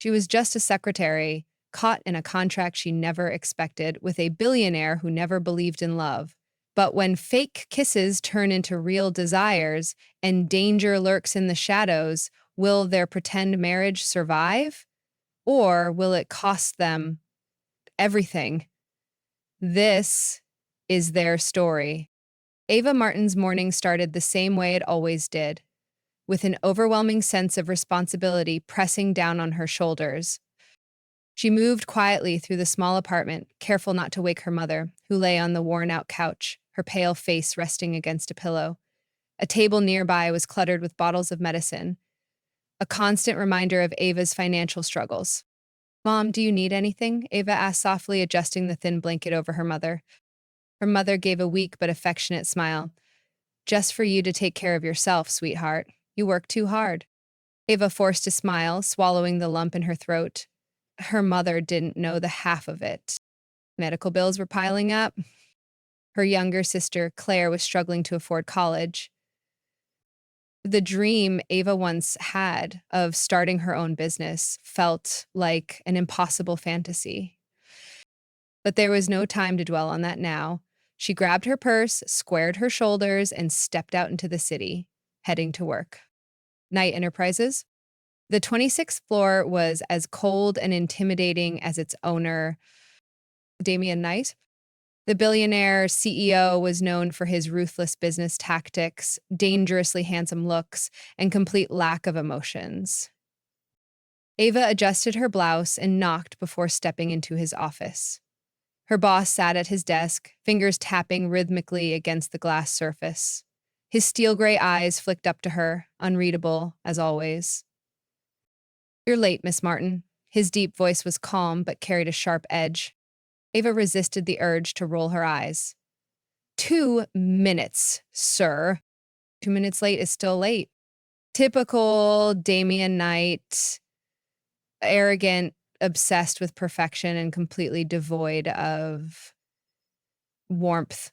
She was just a secretary, caught in a contract she never expected with a billionaire who never believed in love. But when fake kisses turn into real desires and danger lurks in the shadows, will their pretend marriage survive? Or will it cost them everything? This is their story. Ava Martin's morning started the same way it always did, with an overwhelming sense of responsibility pressing down on her shoulders. She moved quietly through the small apartment, careful not to wake her mother, who lay on the worn-out couch, her pale face resting against a pillow. A table nearby was cluttered with bottles of medicine, a constant reminder of Ava's financial struggles. "Mom, do you need anything?" Ava asked softly, adjusting the thin blanket over her mother. Her mother gave a weak but affectionate smile. "Just for you to take care of yourself, sweetheart. You work too hard." Ava forced a smile, swallowing the lump in her throat. Her mother didn't know the half of it. Medical bills were piling up. Her younger sister, Claire, was struggling to afford college. The dream Ava once had of starting her own business felt like an impossible fantasy. But there was no time to dwell on that now. She grabbed her purse, squared her shoulders, and stepped out into the city, heading to work. Knight Enterprises. The 26th floor was as cold and intimidating as its owner, Damien Knight. The billionaire CEO was known for his ruthless business tactics, dangerously handsome looks, and complete lack of emotions. Ava adjusted her blouse and knocked before stepping into his office. Her boss sat at his desk, fingers tapping rhythmically against the glass surface. His steel gray eyes flicked up to her, unreadable as always. "You're late, Miss Martin." His deep voice was calm but carried a sharp edge. Ava resisted the urge to roll her eyes. 2 minutes, sir." 2 minutes late is still late. Typical Damien Knight, arrogant, obsessed with perfection, and completely devoid of warmth.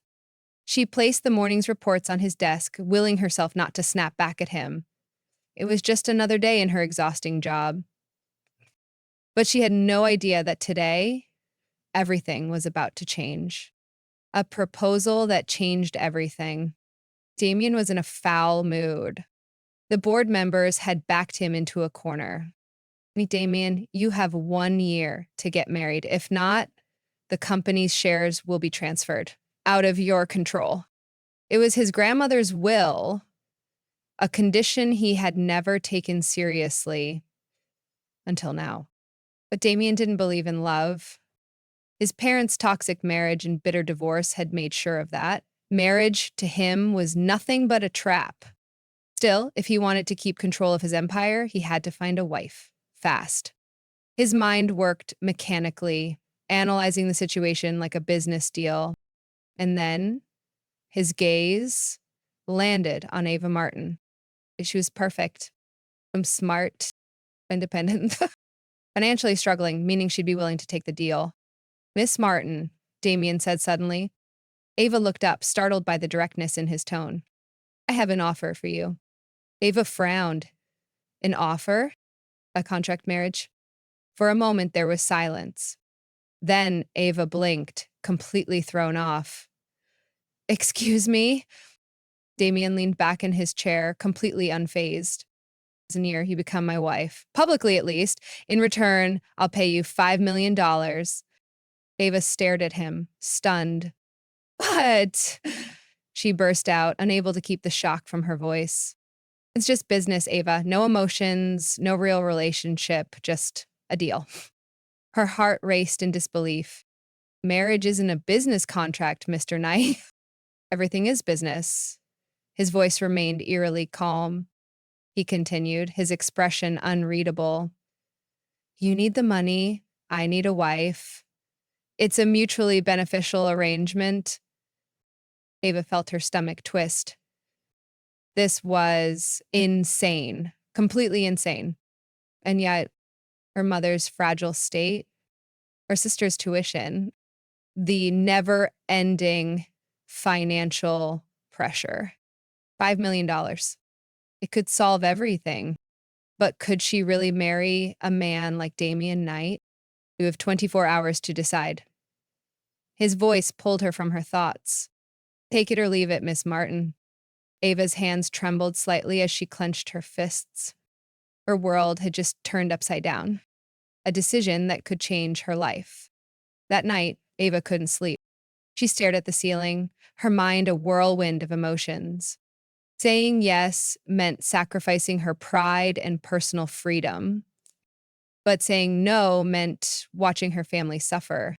She placed the morning's reports on his desk, willing herself not to snap back at him. It was just another day in her exhausting job. But she had no idea that today, everything was about to change. A proposal that changed everything. Damien was in a foul mood. The board members had backed him into a corner. "Damien, you have 1 year to get married. If not, the company's shares will be transferred out of your control." It was his grandmother's will, a condition he had never taken seriously until now. But Damien didn't believe in love. His parents' toxic marriage and bitter divorce had made sure of that. Marriage to him was nothing but a trap. Still, if he wanted to keep control of his empire, he had to find a wife, fast. His mind worked mechanically, analyzing the situation like a business deal. And then his gaze landed on Ava Martin. She was perfect. Smart, independent, financially struggling, meaning she'd be willing to take the deal. "Miss Martin," Damien said suddenly. Ava looked up, startled by the directness in his tone. "I have an offer for you." Ava frowned. "An offer? A contract marriage?" For a moment, there was silence. Then Ava blinked, completely thrown off. "Excuse me?" Damien leaned back in his chair, completely unfazed. "As a year, you become my wife. Publicly, at least. In return, I'll pay you $5 million. Ava stared at him, stunned. "What?" She burst out, unable to keep the shock from her voice. "It's just business, Ava. No emotions, no real relationship, just a deal." Her heart raced in disbelief. "Marriage isn't a business contract, Mr. Knight." "Everything is business." His voice remained eerily calm. He continued, his expression unreadable. "You need the money. I need a wife. It's a mutually beneficial arrangement." Ava felt her stomach twist. This was insane, completely insane. And yet, her mother's fragile state, her sister's tuition, the never-ending financial pressure. $5 million. It could solve everything. But could she really marry a man like Damien Knight? You have 24 hours to decide. His voice pulled her from her thoughts. Take it or leave it, Miss Martin. Ava's hands trembled slightly as she clenched her fists. Her world had just turned upside down. A decision that could change her life. That night, Ava couldn't sleep. She stared at the ceiling, her mind a whirlwind of emotions. Saying yes meant sacrificing her pride and personal freedom, but saying no meant watching her family suffer.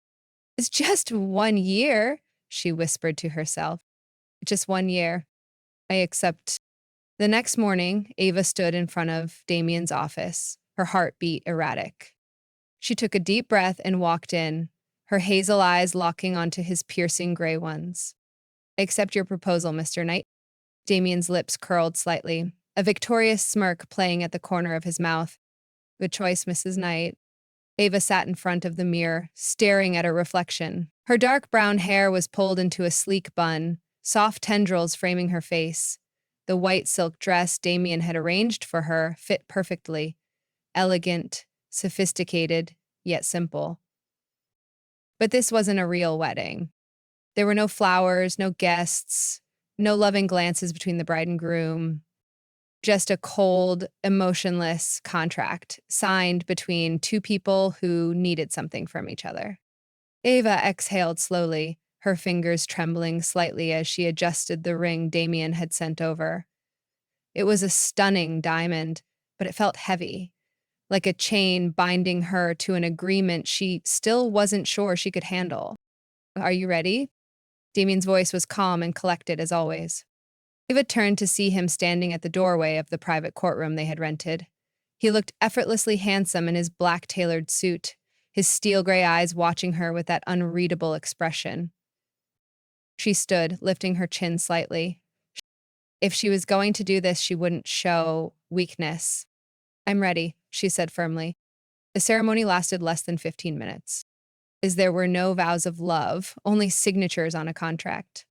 It's just 1 year, she whispered to herself. Just 1 year. I accept. The next morning, Ava stood in front of Damien's office, her heartbeat erratic. She took a deep breath and walked in, her hazel eyes locking onto his piercing gray ones. I accept your proposal, Mr. Knight. Damien's lips curled slightly, a victorious smirk playing at the corner of his mouth. Good choice, Mrs. Knight. Ava sat in front of the mirror, staring at her reflection. Her dark brown hair was pulled into a sleek bun, soft tendrils framing her face. The white silk dress Damien had arranged for her fit perfectly, elegant, sophisticated, yet simple. But this wasn't a real wedding. There were no flowers, no guests, no loving glances between the bride and groom. Just a cold, emotionless contract signed between two people who needed something from each other. Ava exhaled slowly, her fingers trembling slightly as she adjusted the ring Damien had sent over. It was a stunning diamond, but it felt heavy, like a chain binding her to an agreement she still wasn't sure she could handle. Are you ready? Damien's voice was calm and collected as always. Ava turned to see him standing at the doorway of the private courtroom they had rented. He looked effortlessly handsome in his black tailored suit, his steel gray eyes watching her with that unreadable expression. She stood, lifting her chin slightly. If she was going to do this, she wouldn't show weakness. I'm ready, she said firmly. The ceremony lasted less than 15 minutes, as there were no vows of love, only signatures on a contract.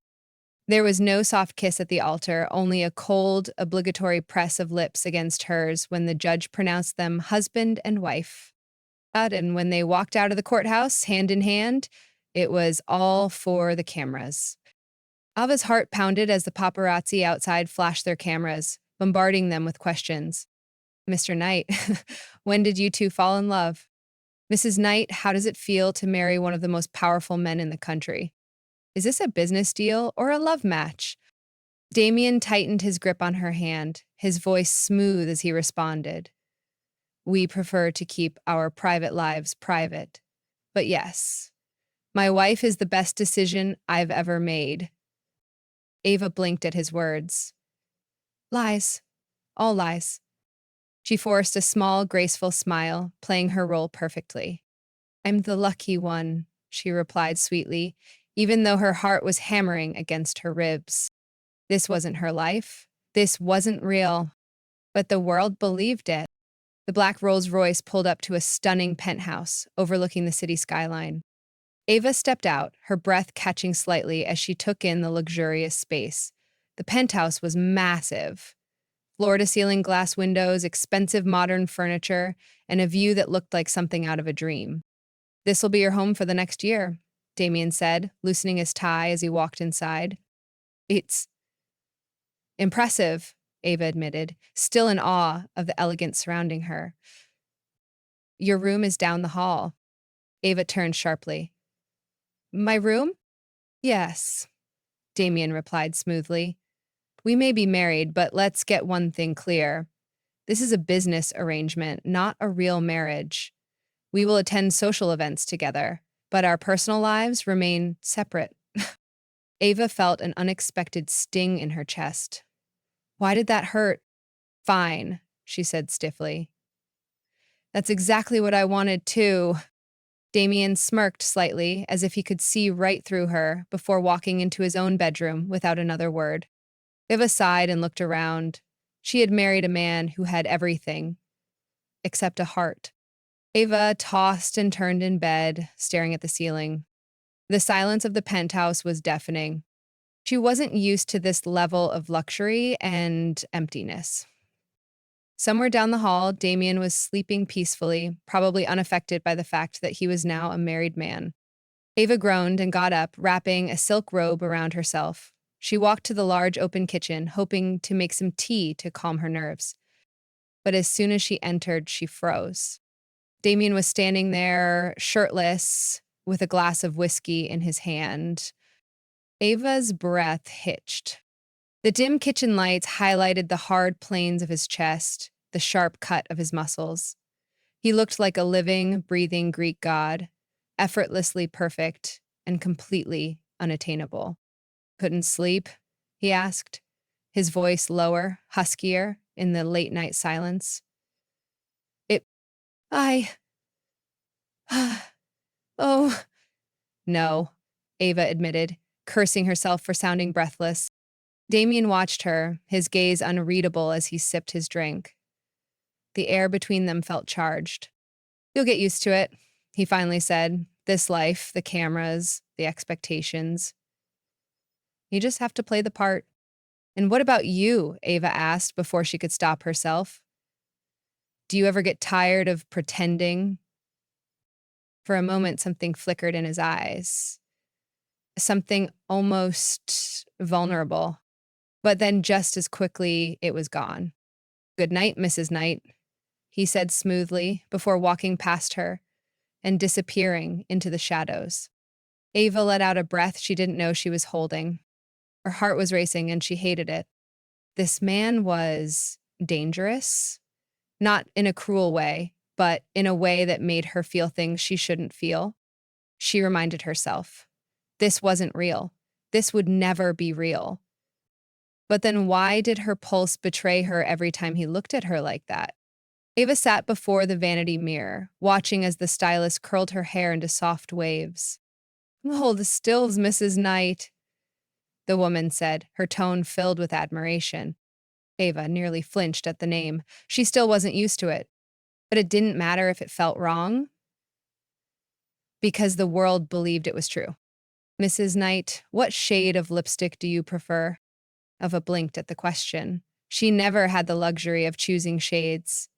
There was no soft kiss at the altar, only a cold, obligatory press of lips against hers when the judge pronounced them husband and wife. And when they walked out of the courthouse, hand in hand, it was all for the cameras. Ava's heart pounded as the paparazzi outside flashed their cameras, bombarding them with questions. Mr. Knight, when did you two fall in love? Mrs. Knight, how does it feel to marry one of the most powerful men in the country? Is this a business deal or a love match? Damien tightened his grip on her hand, his voice smooth as he responded. We prefer to keep our private lives private. But yes, my wife is the best decision I've ever made. Ava blinked at his words. Lies. All lies. She forced a small, graceful smile, playing her role perfectly. I'm the lucky one, she replied sweetly, even though her heart was hammering against her ribs. This wasn't her life. This wasn't real. But the world believed it. The black Rolls Royce pulled up to a stunning penthouse overlooking the city skyline. Ava stepped out, her breath catching slightly as she took in the luxurious space. The penthouse was massive. Floor-to-ceiling glass windows, expensive modern furniture, and a view that looked like something out of a dream. This'll be your home for the next year, Damien said, loosening his tie as he walked inside. It's impressive, Ava admitted, still in awe of the elegance surrounding her. Your room is down the hall. Ava turned sharply. My room? Yes, Damien replied smoothly. We may be married, but let's get one thing clear. This is a business arrangement, not a real marriage. We will attend social events together, but our personal lives remain separate. Ava felt an unexpected sting in her chest. Why did that hurt? Fine, she said stiffly. That's exactly what I wanted too. Damien smirked slightly, as if he could see right through her, before walking into his own bedroom without another word. Ava sighed and looked around. She had married a man who had everything, except a heart. Ava tossed and turned in bed, staring at the ceiling. The silence of the penthouse was deafening. She wasn't used to this level of luxury and emptiness. Somewhere down the hall, Damien was sleeping peacefully, probably unaffected by the fact that he was now a married man. Ava groaned and got up, wrapping a silk robe around herself. She walked to the large open kitchen, hoping to make some tea to calm her nerves. But as soon as she entered, she froze. Damien was standing there, shirtless, with a glass of whiskey in his hand. Ava's breath hitched. The dim kitchen lights highlighted the hard planes of his chest, the sharp cut of his muscles. He looked like a living, breathing Greek god, effortlessly perfect and completely unattainable. Couldn't sleep? He asked, his voice lower, huskier in the late night silence. It, I, oh, no, Ava admitted, cursing herself for sounding breathless. Damien watched her, his gaze unreadable as he sipped his drink. The air between them felt charged. You'll get used to it, he finally said. This life, the cameras, the expectations. You just have to play the part. And what about you? Ava asked before she could stop herself. Do you ever get tired of pretending? For a moment, something flickered in his eyes. Something almost vulnerable. But then just as quickly, it was gone. Good night, Mrs. Knight, he said smoothly before walking past her and disappearing into the shadows. Ava let out a breath she didn't know she was holding. Her heart was racing and she hated it. This man was dangerous, not in a cruel way, but in a way that made her feel things she shouldn't feel. She reminded herself, this wasn't real. This would never be real. But then why did her pulse betray her every time he looked at her like that? Ava sat before the vanity mirror, watching as the stylist curled her hair into soft waves. Oh, the stills, Mrs. Knight, the woman said, her tone filled with admiration. Ava nearly flinched at the name. She still wasn't used to it. But it didn't matter if it felt wrong, because the world believed it was true. Mrs. Knight, what shade of lipstick do you prefer? Ava blinked at the question. She never had the luxury of choosing shades.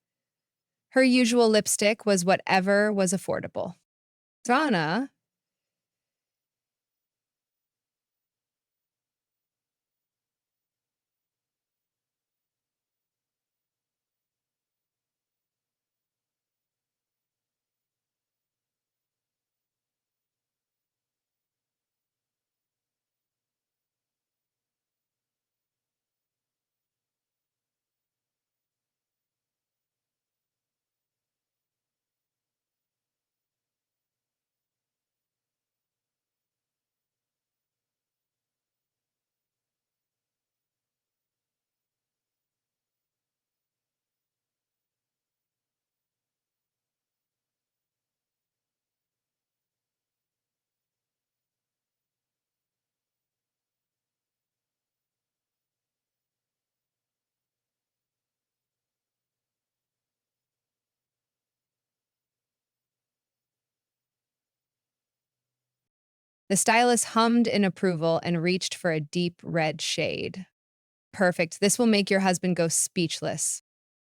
Her usual lipstick was whatever was affordable. Rana, the stylist hummed in approval and reached for a deep red shade. Perfect. This will make your husband go speechless.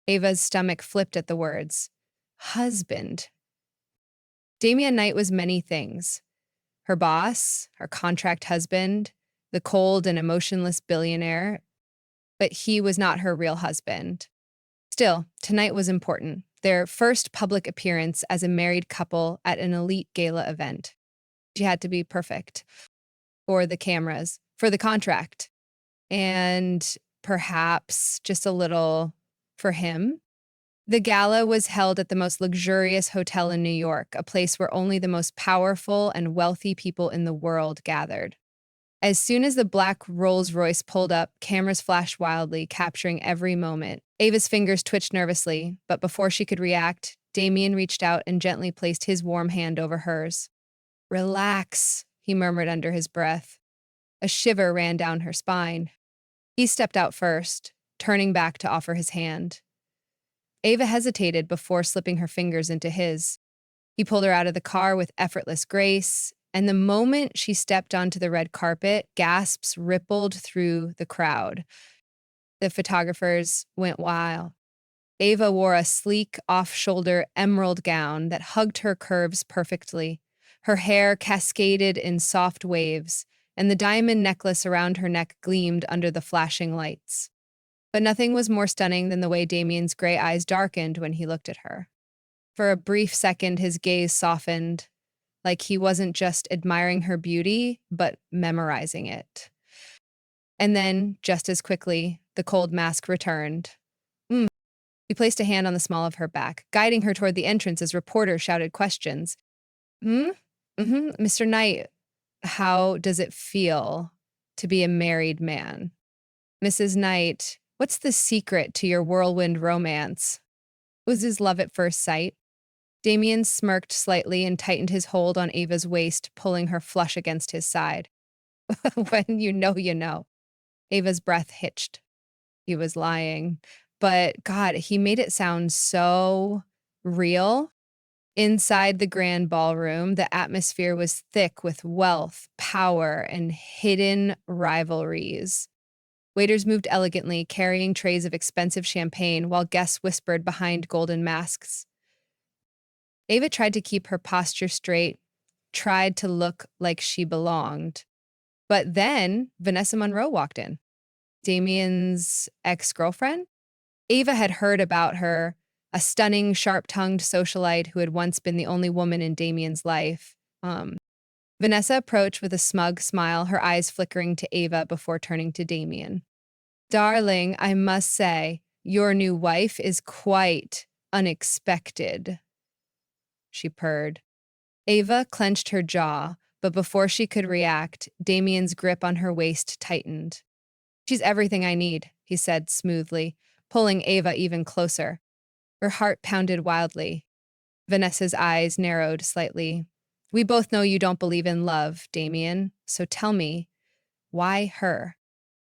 Ava's stomach flipped at the words. Husband. Damien Knight was many things. Her boss, her contract husband, the cold and emotionless billionaire, but he was not her real husband. Still, tonight was important. Their first public appearance as a married couple at an elite gala event. She had to be perfect. For the cameras, for the contract, and perhaps just a little for him. The gala was held at the most luxurious hotel in New York, a place where only the most powerful and wealthy people in the world gathered. As soon as the black Rolls-Royce pulled up, cameras flashed wildly, capturing every moment. Ava's fingers twitched nervously, but before she could react, Damien reached out and gently placed his warm hand over hers. Relax, he murmured under his breath. A shiver ran down her spine. He stepped out first, turning back to offer his hand. Ava hesitated before slipping her fingers into his. He pulled her out of the car with effortless grace, and the moment she stepped onto the red carpet, gasps rippled through the crowd. The photographers went wild. Ava wore a sleek, off-shoulder emerald gown that hugged her curves perfectly. Her hair cascaded in soft waves, and the diamond necklace around her neck gleamed under the flashing lights. But nothing was more stunning than the way Damien's gray eyes darkened when he looked at her. For a brief second, his gaze softened, like he wasn't just admiring her beauty, but memorizing it. And then, just as quickly, the cold mask returned. He placed a hand on the small of her back, guiding her toward the entrance as reporters shouted questions. Hmm? Mr. Knight, how does it feel to be a married man? Mrs. Knight, what's the secret to your whirlwind romance? Was his love at first sight? Damien smirked slightly and tightened his hold on Ava's waist, pulling her flush against his side. When you know, you know. Ava's breath hitched. He was lying. But God, he made it sound so real. Inside the grand ballroom, the atmosphere was thick with wealth, power, and hidden rivalries. Waiters moved elegantly, carrying trays of expensive champagne, while guests whispered behind golden masks. Ava tried to keep her posture straight, tried to look like she belonged. But then Vanessa Monroe walked in. Damien's ex-girlfriend? Ava had heard about her, a stunning, sharp-tongued socialite who had once been the only woman in Damien's life. Vanessa approached with a smug smile, her eyes flickering to Ava before turning to Damien. Darling, I must say, your new wife is quite unexpected, she purred. Ava clenched her jaw, but before she could react, Damien's grip on her waist tightened. She's everything I need, he said smoothly, pulling Ava even closer. Her heart pounded wildly. Vanessa's eyes narrowed slightly. We both know you don't believe in love, Damien, so tell me, why her?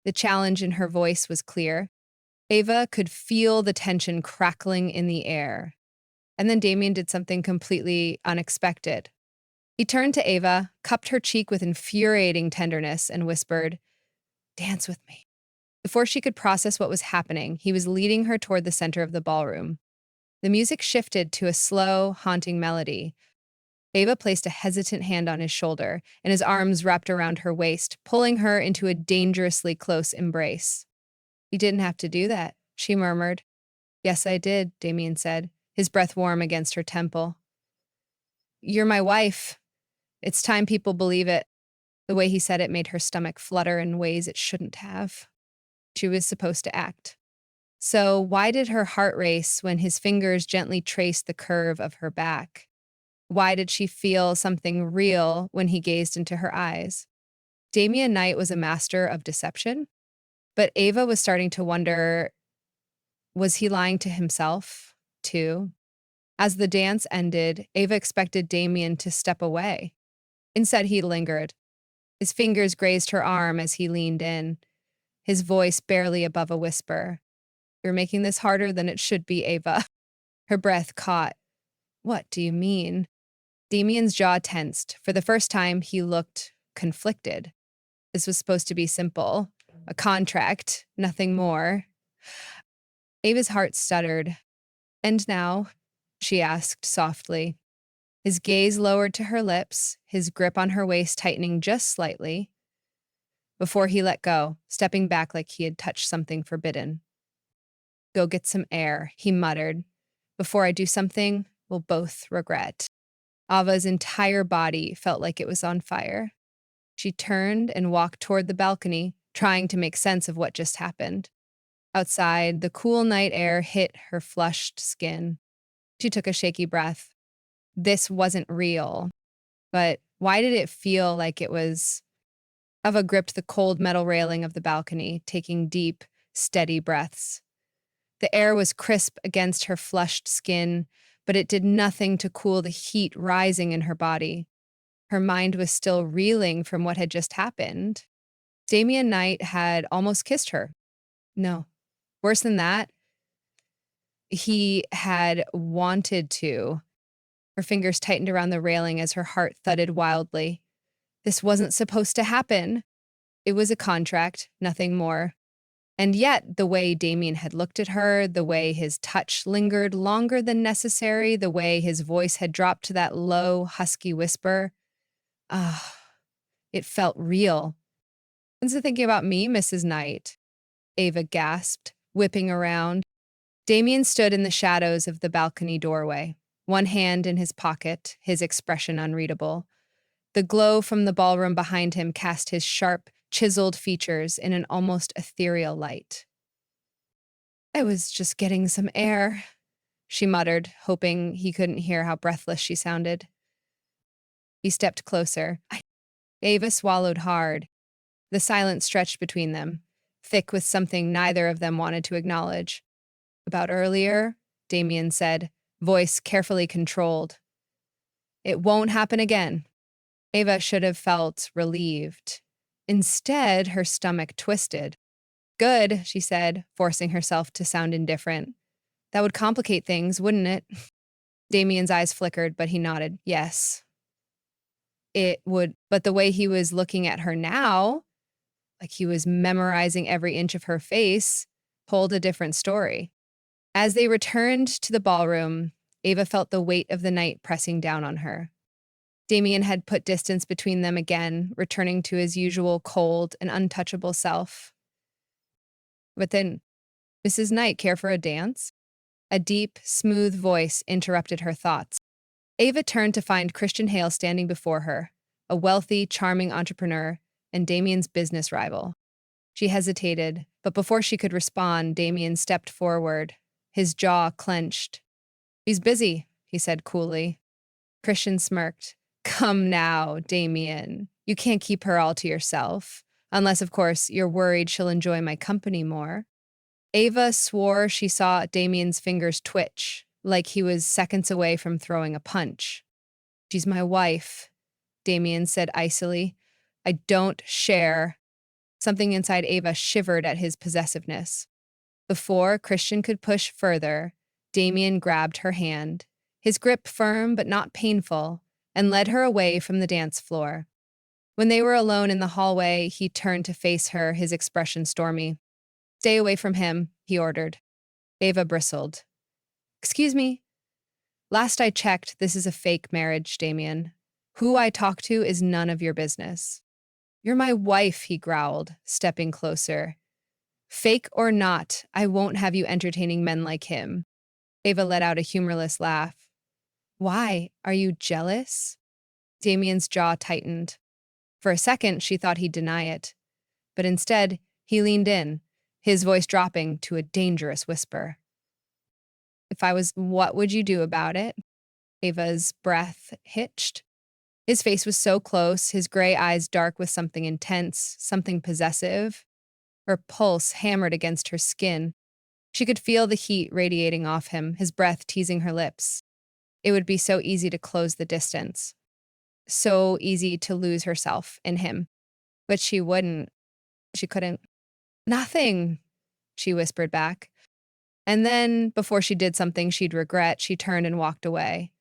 The challenge in her voice was clear. Ava could feel the tension crackling in the air. And then Damien did something completely unexpected. He turned to Ava, cupped her cheek with infuriating tenderness, and whispered, "Dance with me." Before she could process what was happening, he was leading her toward the center of the ballroom. The music shifted to a slow, haunting melody. Ava placed a hesitant hand on his shoulder, and his arms wrapped around her waist, pulling her into a dangerously close embrace. You didn't have to do that, she murmured. Yes, I did, Damien said, his breath warm against her temple. You're my wife. It's time people believe it. The way he said it made her stomach flutter in ways it shouldn't have. She was supposed to act. So why did her heart race when his fingers gently traced the curve of her back? Why did she feel something real when he gazed into her eyes? Damien Knight was a master of deception, but Ava was starting to wonder, was he lying to himself, too? As the dance ended, Ava expected Damien to step away. Instead, he lingered. His fingers grazed her arm as he leaned in, his voice barely above a whisper. You're making this harder than it should be, Ava. Her breath caught. What do you mean? Damien's jaw tensed. For the first time, he looked conflicted. This was supposed to be simple. A contract, nothing more. Ava's heart stuttered. And now? She asked softly. His gaze lowered to her lips, his grip on her waist tightening just slightly, before he let go, stepping back like he had touched something forbidden. Go get some air, he muttered. Before I do something we'll both regret. Ava's entire body felt like it was on fire. She turned and walked toward the balcony, trying to make sense of what just happened. Outside, the cool night air hit her flushed skin. She took a shaky breath. This wasn't real. But why did it feel like it was? Ava gripped the cold metal railing of the balcony, taking deep, steady breaths. The air was crisp against her flushed skin, but it did nothing to cool the heat rising in her body. Her mind was still reeling from what had just happened. Damien Knight had almost kissed her. No. Worse than that, he had wanted to. Her fingers tightened around the railing as her heart thudded wildly. This wasn't supposed to happen. It was a contract, nothing more. And yet, the way Damien had looked at her, the way his touch lingered longer than necessary, the way his voice had dropped to that low, husky whisper, ah, it felt real. "When's it thinking about me, Mrs. Knight?" Ava gasped, whipping around. Damien stood in the shadows of the balcony doorway, one hand in his pocket, his expression unreadable. The glow from the ballroom behind him cast his sharp, chiseled features in an almost ethereal light. "I was just getting some air," she muttered, hoping he couldn't hear how breathless she sounded. He stepped closer. Ava swallowed hard. The silence stretched between them, thick with something neither of them wanted to acknowledge. "About earlier," Damien said, voice carefully controlled. "It won't happen again." Ava should have felt relieved. Instead, her stomach twisted. "Good," she said, forcing herself to sound indifferent. "That would complicate things, wouldn't it?" Damien's eyes flickered, but he nodded. "Yes, it would." But the way he was looking at her now, like he was memorizing every inch of her face, told a different story. As they returned to the ballroom, Ava felt the weight of the night pressing down on her. Damien had put distance between them again, returning to his usual cold and untouchable self. But then, "Mrs. Knight, care for a dance?" A deep, smooth voice interrupted her thoughts. Ava turned to find Christian Hale standing before her, a wealthy, charming entrepreneur and Damien's business rival. She hesitated, but before she could respond, Damien stepped forward, his jaw clenched. "He's busy," he said coolly. Christian smirked. "Come now, Damien. You can't keep her all to yourself. Unless, of course, you're worried she'll enjoy my company more." Ava swore she saw Damien's fingers twitch, like he was seconds away from throwing a punch. "She's my wife," Damien said icily. "I don't share." Something inside Ava shivered at his possessiveness. Before Christian could push further, Damien grabbed her hand, his grip firm but not painful, and led her away from the dance floor. When they were alone in the hallway, he turned to face her, his expression stormy. "Stay away from him," he ordered. Ava bristled. "Excuse me?" "Last I checked, this is a fake marriage, Damien. Who I talk to is none of your business." "You're my wife," he growled, stepping closer. "Fake or not, I won't have you entertaining men like him." Ava let out a humorless laugh. "Why? Are you jealous?" Damien's jaw tightened. For a second, she thought he'd deny it. But instead, he leaned in, his voice dropping to a dangerous whisper. "If I was, what would you do about it?" Ava's breath hitched. His face was so close, his gray eyes dark with something intense, something possessive. Her pulse hammered against her skin. She could feel the heat radiating off him, his breath teasing her lips. It would be so easy to close the distance. So easy to lose herself in him. But she wouldn't. She couldn't. "Nothing," she whispered back. And then, before she did something she'd regret, she turned and walked away,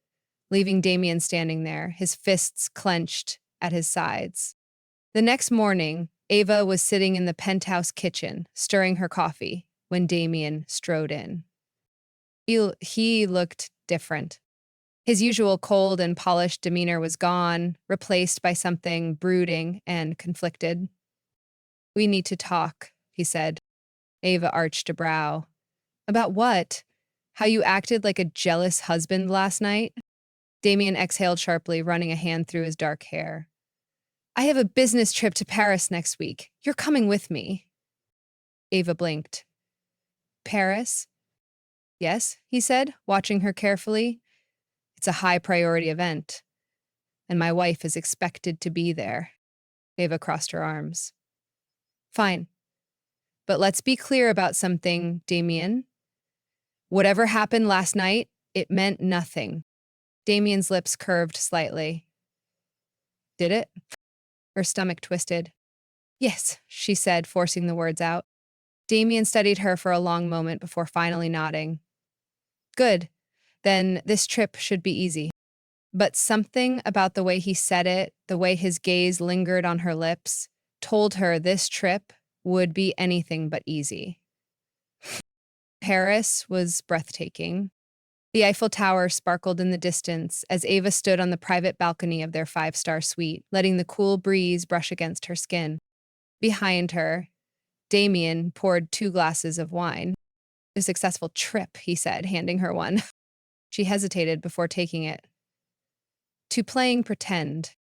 leaving Damien standing there, his fists clenched at his sides. The next morning, Ava was sitting in the penthouse kitchen, stirring her coffee, when Damien strode in. He looked different. His usual cold and polished demeanor was gone, replaced by something brooding and conflicted. "We need to talk," he said. Ava arched a brow. "About what? How you acted like a jealous husband last night?" Damien exhaled sharply, running a hand through his dark hair. "I have a business trip to Paris next week. You're coming with me." Ava blinked. "Paris?" "Yes," he said, watching her carefully. "It's a high-priority event, and my wife is expected to be there." Ava crossed her arms. "Fine. But let's be clear about something, Damien. Whatever happened last night, it meant nothing." Damien's lips curved slightly. "Did it?" Her stomach twisted. "Yes," she said, forcing the words out. Damien studied her for a long moment before finally nodding. "Good. Then this trip should be easy." But something about the way he said it, the way his gaze lingered on her lips, told her this trip would be anything but easy. Paris was breathtaking. The Eiffel Tower sparkled in the distance as Ava stood on the private balcony of their five-star suite, letting the cool breeze brush against her skin. Behind her, Damien poured 2 glasses of wine. A successful trip, he said, handing her one. She hesitated before taking it. To playing pretend,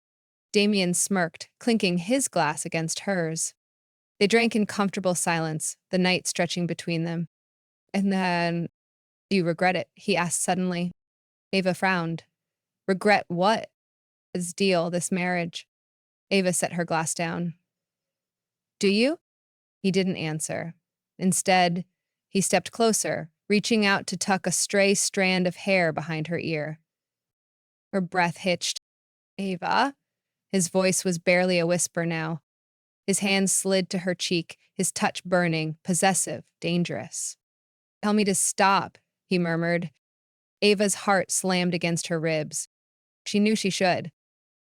Damien smirked, clinking his glass against hers. They drank in comfortable silence, the night stretching between them. And then, do you regret it? He asked suddenly. Ava frowned. Regret what? This deal, this marriage. Ava set her glass down. Do you? He didn't answer. Instead, he stepped closer, reaching out to tuck a stray strand of hair behind her ear. Her breath hitched. Ava? His voice was barely a whisper now. His hand slid to her cheek, his touch burning, possessive, dangerous. Tell me to stop, he murmured. Ava's heart slammed against her ribs. She knew she should.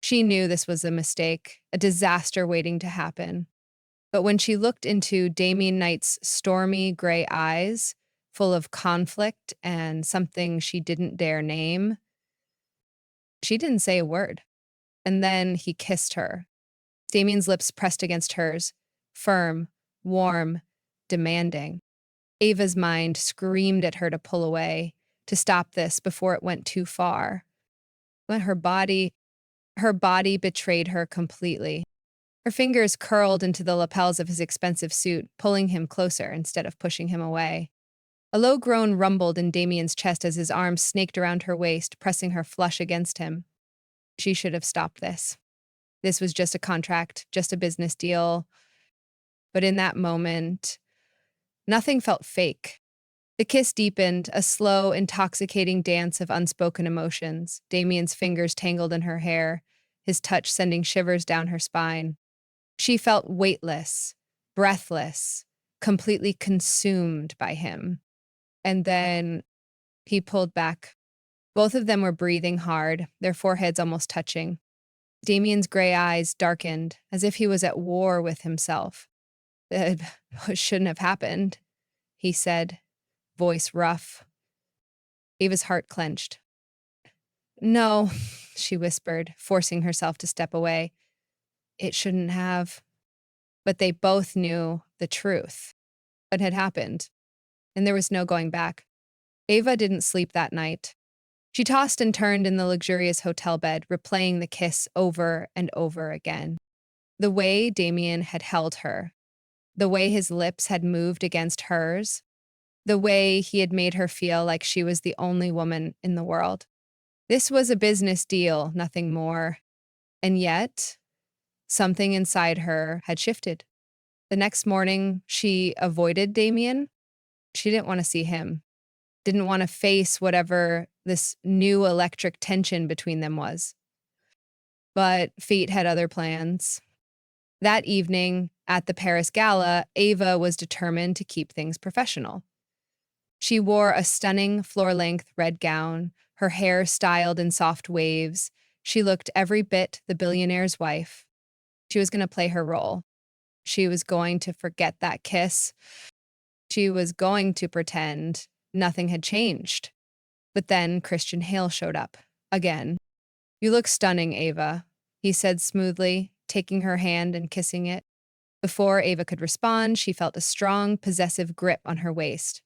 She knew this was a mistake, a disaster waiting to happen. But when she looked into Damien Knight's stormy gray eyes, full of conflict and something she didn't dare name, she didn't say a word. And then he kissed her. Damien's lips pressed against hers, firm, warm, demanding. Ava's mind screamed at her to pull away, to stop this before it went too far. But her body betrayed her completely. Her fingers curled into the lapels of his expensive suit, pulling him closer instead of pushing him away. A low groan rumbled in Damien's chest as his arms snaked around her waist, pressing her flush against him. She should have stopped this. This was just a contract, just a business deal. But in that moment, nothing felt fake. The kiss deepened, a slow, intoxicating dance of unspoken emotions. Damien's fingers tangled in her hair, his touch sending shivers down her spine. She felt weightless, breathless, completely consumed by him. And then he pulled back. Both of them were breathing hard, their foreheads almost touching. Damien's gray eyes darkened, as if he was at war with himself. It shouldn't have happened, he said, voice rough. Ava's heart clenched. No, she whispered, forcing herself to step away. It shouldn't have. But they both knew the truth, what had happened, and there was no going back. Ava didn't sleep that night. She tossed and turned in the luxurious hotel bed, replaying the kiss over and over again. The way Damien had held her, the way his lips had moved against hers, the way he had made her feel like she was the only woman in the world. This was a business deal, nothing more. And yet, something inside her had shifted. The next morning, she avoided Damien. She didn't want to see him, didn't want to face whatever this new electric tension between them was. But fate had other plans. That evening, at the Paris Gala, Ava was determined to keep things professional. She wore a stunning floor-length red gown, her hair styled in soft waves. She looked every bit the billionaire's wife. She was going to play her role. She was going to forget that kiss. She was going to pretend nothing had changed. But then Christian Hale showed up, again. You look stunning, Ava, he said smoothly, taking her hand and kissing it. Before Ava could respond, she felt a strong, possessive grip on her waist.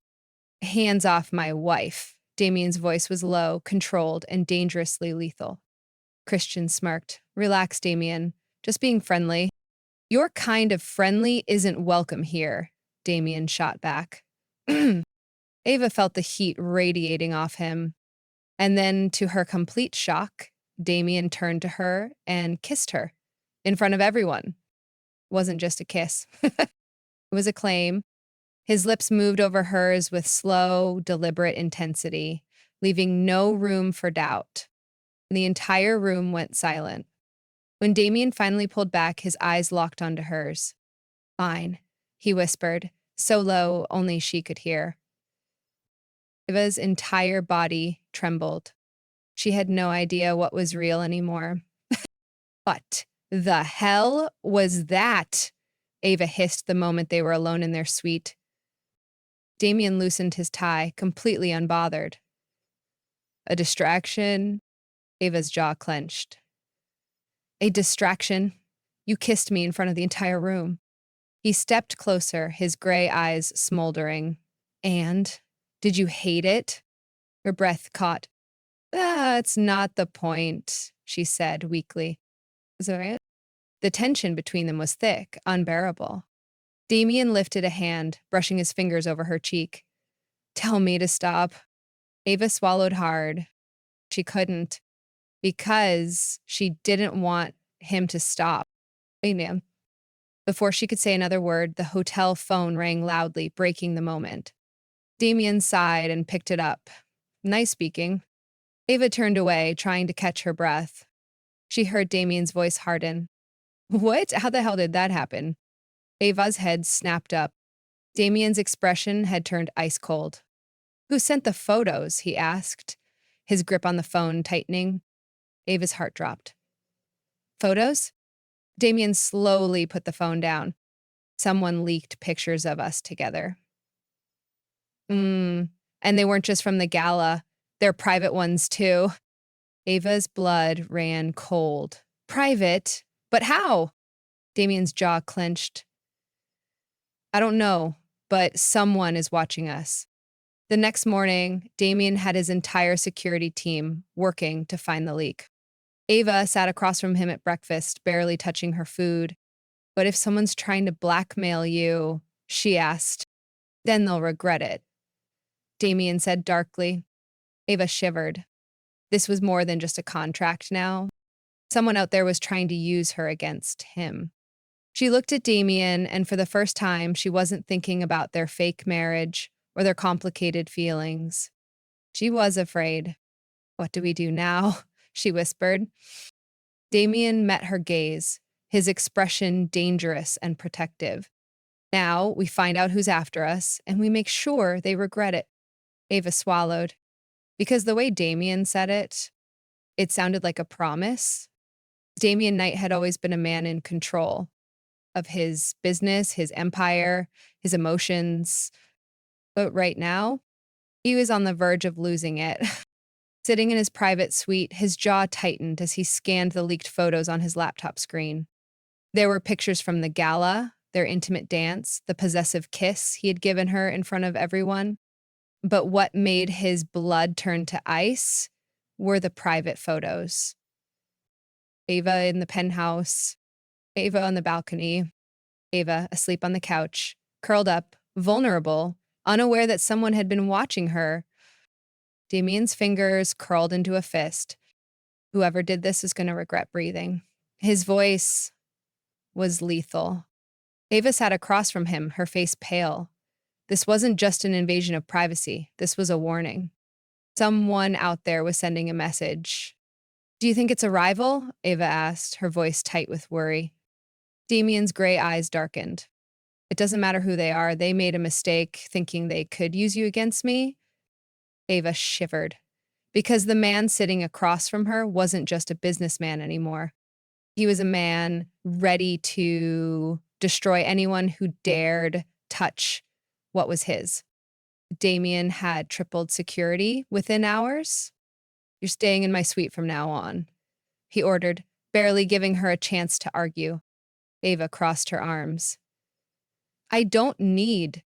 Hands off my wife. Damien's voice was low, controlled, and dangerously lethal. Christian smirked. Relax, Damien. Just being friendly. Your kind of friendly isn't welcome here, Damien shot back. Ava felt the heat radiating off him. And then, to her complete shock, Damien turned to her and kissed her in front of everyone. It wasn't just a kiss. It was a claim. His lips moved over hers with slow, deliberate intensity, leaving no room for doubt. The entire room went silent. When Damien finally pulled back, his eyes locked onto hers. Fine, he whispered, so low only she could hear. Ava's entire body trembled. She had no idea what was real anymore. What the hell was that? Ava hissed the moment they were alone in their suite. Damien loosened his tie, completely unbothered. A distraction? Ava's jaw clenched. A distraction? You kissed me in front of the entire room. He stepped closer, his gray eyes smoldering. And? Did you hate it? Her breath caught. That's not the point, she said weakly. Is that right? The tension between them was thick, unbearable. Damien lifted a hand, brushing his fingers over her cheek. Tell me to stop. Ava swallowed hard. She couldn't, because she didn't want him to stop. Amen. Before she could say another word, the hotel phone rang loudly, breaking the moment. Damien sighed and picked it up. Nice speaking. Ava turned away, trying to catch her breath. She heard Damien's voice harden. What? How the hell did that happen? Ava's head snapped up. Damien's expression had turned ice cold. Who sent the photos? He asked, his grip on the phone tightening. Ava's heart dropped. Photos? Damien slowly put the phone down. Someone leaked pictures of us together. And they weren't just from the gala. They're private ones, too. Ava's blood ran cold. Private? But how? Damien's jaw clenched. I don't know, but someone is watching us. The next morning, Damien had his entire security team working to find the leak. Ava sat across from him at breakfast, barely touching her food. But if someone's trying to blackmail you, she asked, then they'll regret it. Damien said darkly. Ava shivered. This was more than just a contract now. Someone out there was trying to use her against him. She looked at Damien, and for the first time, she wasn't thinking about their fake marriage or their complicated feelings. She was afraid. What do we do now? She whispered. Damien met her gaze, his expression dangerous and protective. Now we find out who's after us, and we make sure they regret it. Ava swallowed. Because the way Damien said it, it sounded like a promise. Damien Knight had always been a man in control of his business, his empire, his emotions. But right now, he was on the verge of losing it. Sitting in his private suite, his jaw tightened as he scanned the leaked photos on his laptop screen. There were pictures from the gala, their intimate dance, the possessive kiss he had given her in front of everyone. But what made his blood turn to ice were the private photos. Ava in the penthouse, Ava on the balcony, Ava asleep on the couch, curled up, vulnerable, unaware that someone had been watching her. Damien's fingers curled into a fist. Whoever did this is going to regret breathing. His voice was lethal. Ava sat across from him, her face pale. This wasn't just an invasion of privacy. This was a warning. Someone out there was sending a message. Do you think it's a rival? Ava asked, her voice tight with worry. Damien's gray eyes darkened. It doesn't matter who they are. They made a mistake thinking they could use you against me. Ava shivered, because the man sitting across from her wasn't just a businessman anymore. He was a man ready to destroy anyone who dared touch what was his. Damien had tripled security within hours. You're staying in my suite from now on, he ordered, barely giving her a chance to argue. Ava crossed her arms. I don't need.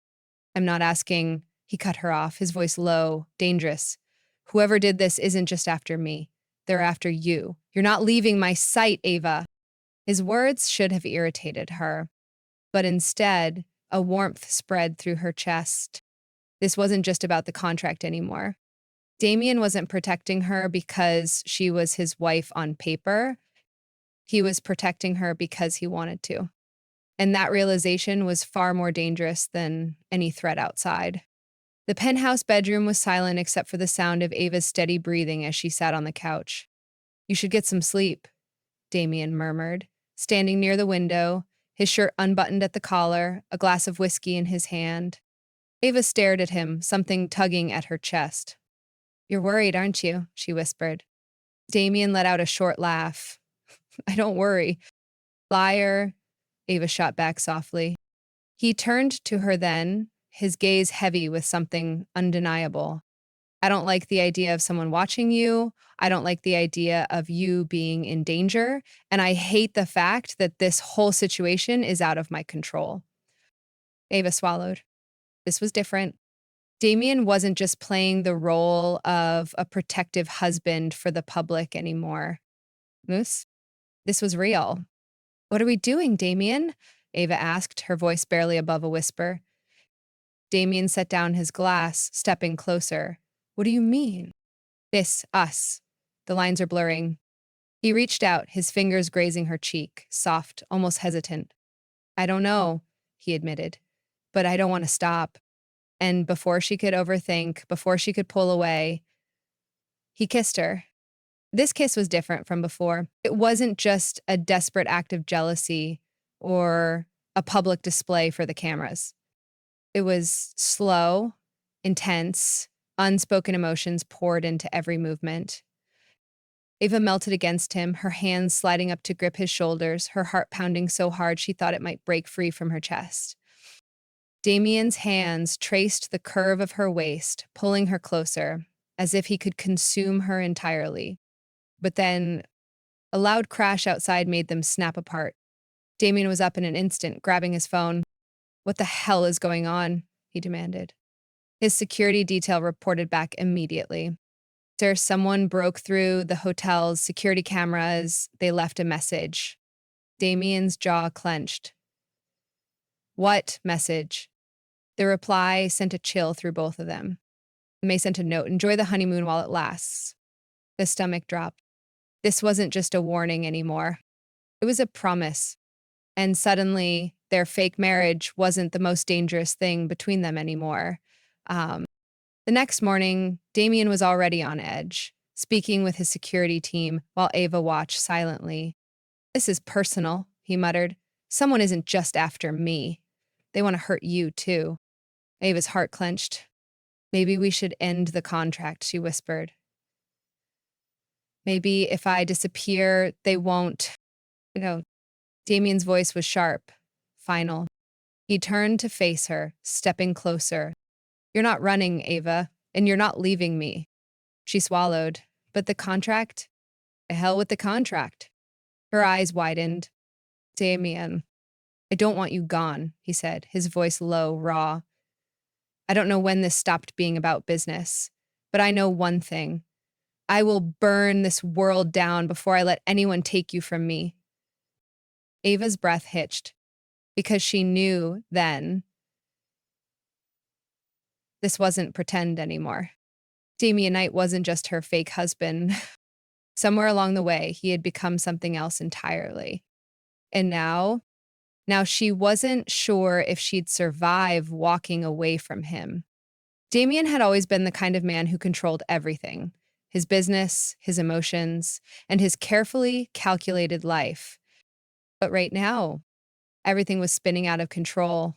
I'm not asking. He cut her off, his voice low, dangerous. Whoever did this isn't just after me. They're after you. You're not leaving my sight, Ava. His words should have irritated her, but instead, a warmth spread through her chest. This wasn't just about the contract anymore. Damien wasn't protecting her because she was his wife on paper. He was protecting her because he wanted to. And that realization was far more dangerous than any threat outside. The penthouse bedroom was silent except for the sound of Ava's steady breathing as she sat on the couch. You should get some sleep, Damien murmured, standing near the window, his shirt unbuttoned at the collar, a glass of whiskey in his hand. Ava stared at him, something tugging at her chest. You're worried, aren't you? She whispered. Damien let out a short laugh. I don't worry. Liar. Ava shot back softly. He turned to her then, his gaze heavy with something undeniable. I don't like the idea of someone watching you. I don't like the idea of you being in danger. And I hate the fact that this whole situation is out of my control. Ava swallowed. This was different. Damien wasn't just playing the role of a protective husband for the public anymore. Moose, this was real. What are we doing, Damien? Ava asked, her voice barely above a whisper. Damien set down his glass, stepping closer. What do you mean? This, us. The lines are blurring. He reached out, his fingers grazing her cheek, soft, almost hesitant. I don't know, he admitted, but I don't want to stop. And before she could overthink, before she could pull away, he kissed her. This kiss was different from before. It wasn't just a desperate act of jealousy or a public display for the cameras. It was slow, intense, unspoken emotions poured into every movement. Ava melted against him, her hands sliding up to grip his shoulders, her heart pounding so hard she thought it might break free from her chest. Damien's hands traced the curve of her waist, pulling her closer, as if he could consume her entirely. But then a loud crash outside made them snap apart. Damien was up in an instant, grabbing his phone. What the hell is going on? He demanded. His security detail reported back immediately. Sir, someone broke through the hotel's security cameras. They left a message. Damien's jaw clenched. What message? The reply sent a chill through both of them. May sent a note, enjoy the honeymoon while it lasts. The stomach dropped. This wasn't just a warning anymore. It was a promise. And suddenly, their fake marriage wasn't the most dangerous thing between them anymore. The next morning, Damien was already on edge, speaking with his security team while Ava watched silently. This is personal, he muttered. Someone isn't just after me. They want to hurt you, too. Ava's heart clenched. Maybe we should end the contract, she whispered. Maybe if I disappear, they won't. Damien's voice was sharp, final. He turned to face her, stepping closer. You're not running, Ava, and you're not leaving me. She swallowed. But the contract? The hell with the contract. Her eyes widened. Damien, I don't want you gone, he said, his voice low, raw. I don't know when this stopped being about business, but I know one thing. I will burn this world down before I let anyone take you from me. Ava's breath hitched, because she knew then this wasn't pretend anymore. Damien Knight wasn't just her fake husband. Somewhere along the way, he had become something else entirely. And now she wasn't sure if she'd survive walking away from him. Damien had always been the kind of man who controlled everything, his business, his emotions, and his carefully calculated life. But right now, everything was spinning out of control.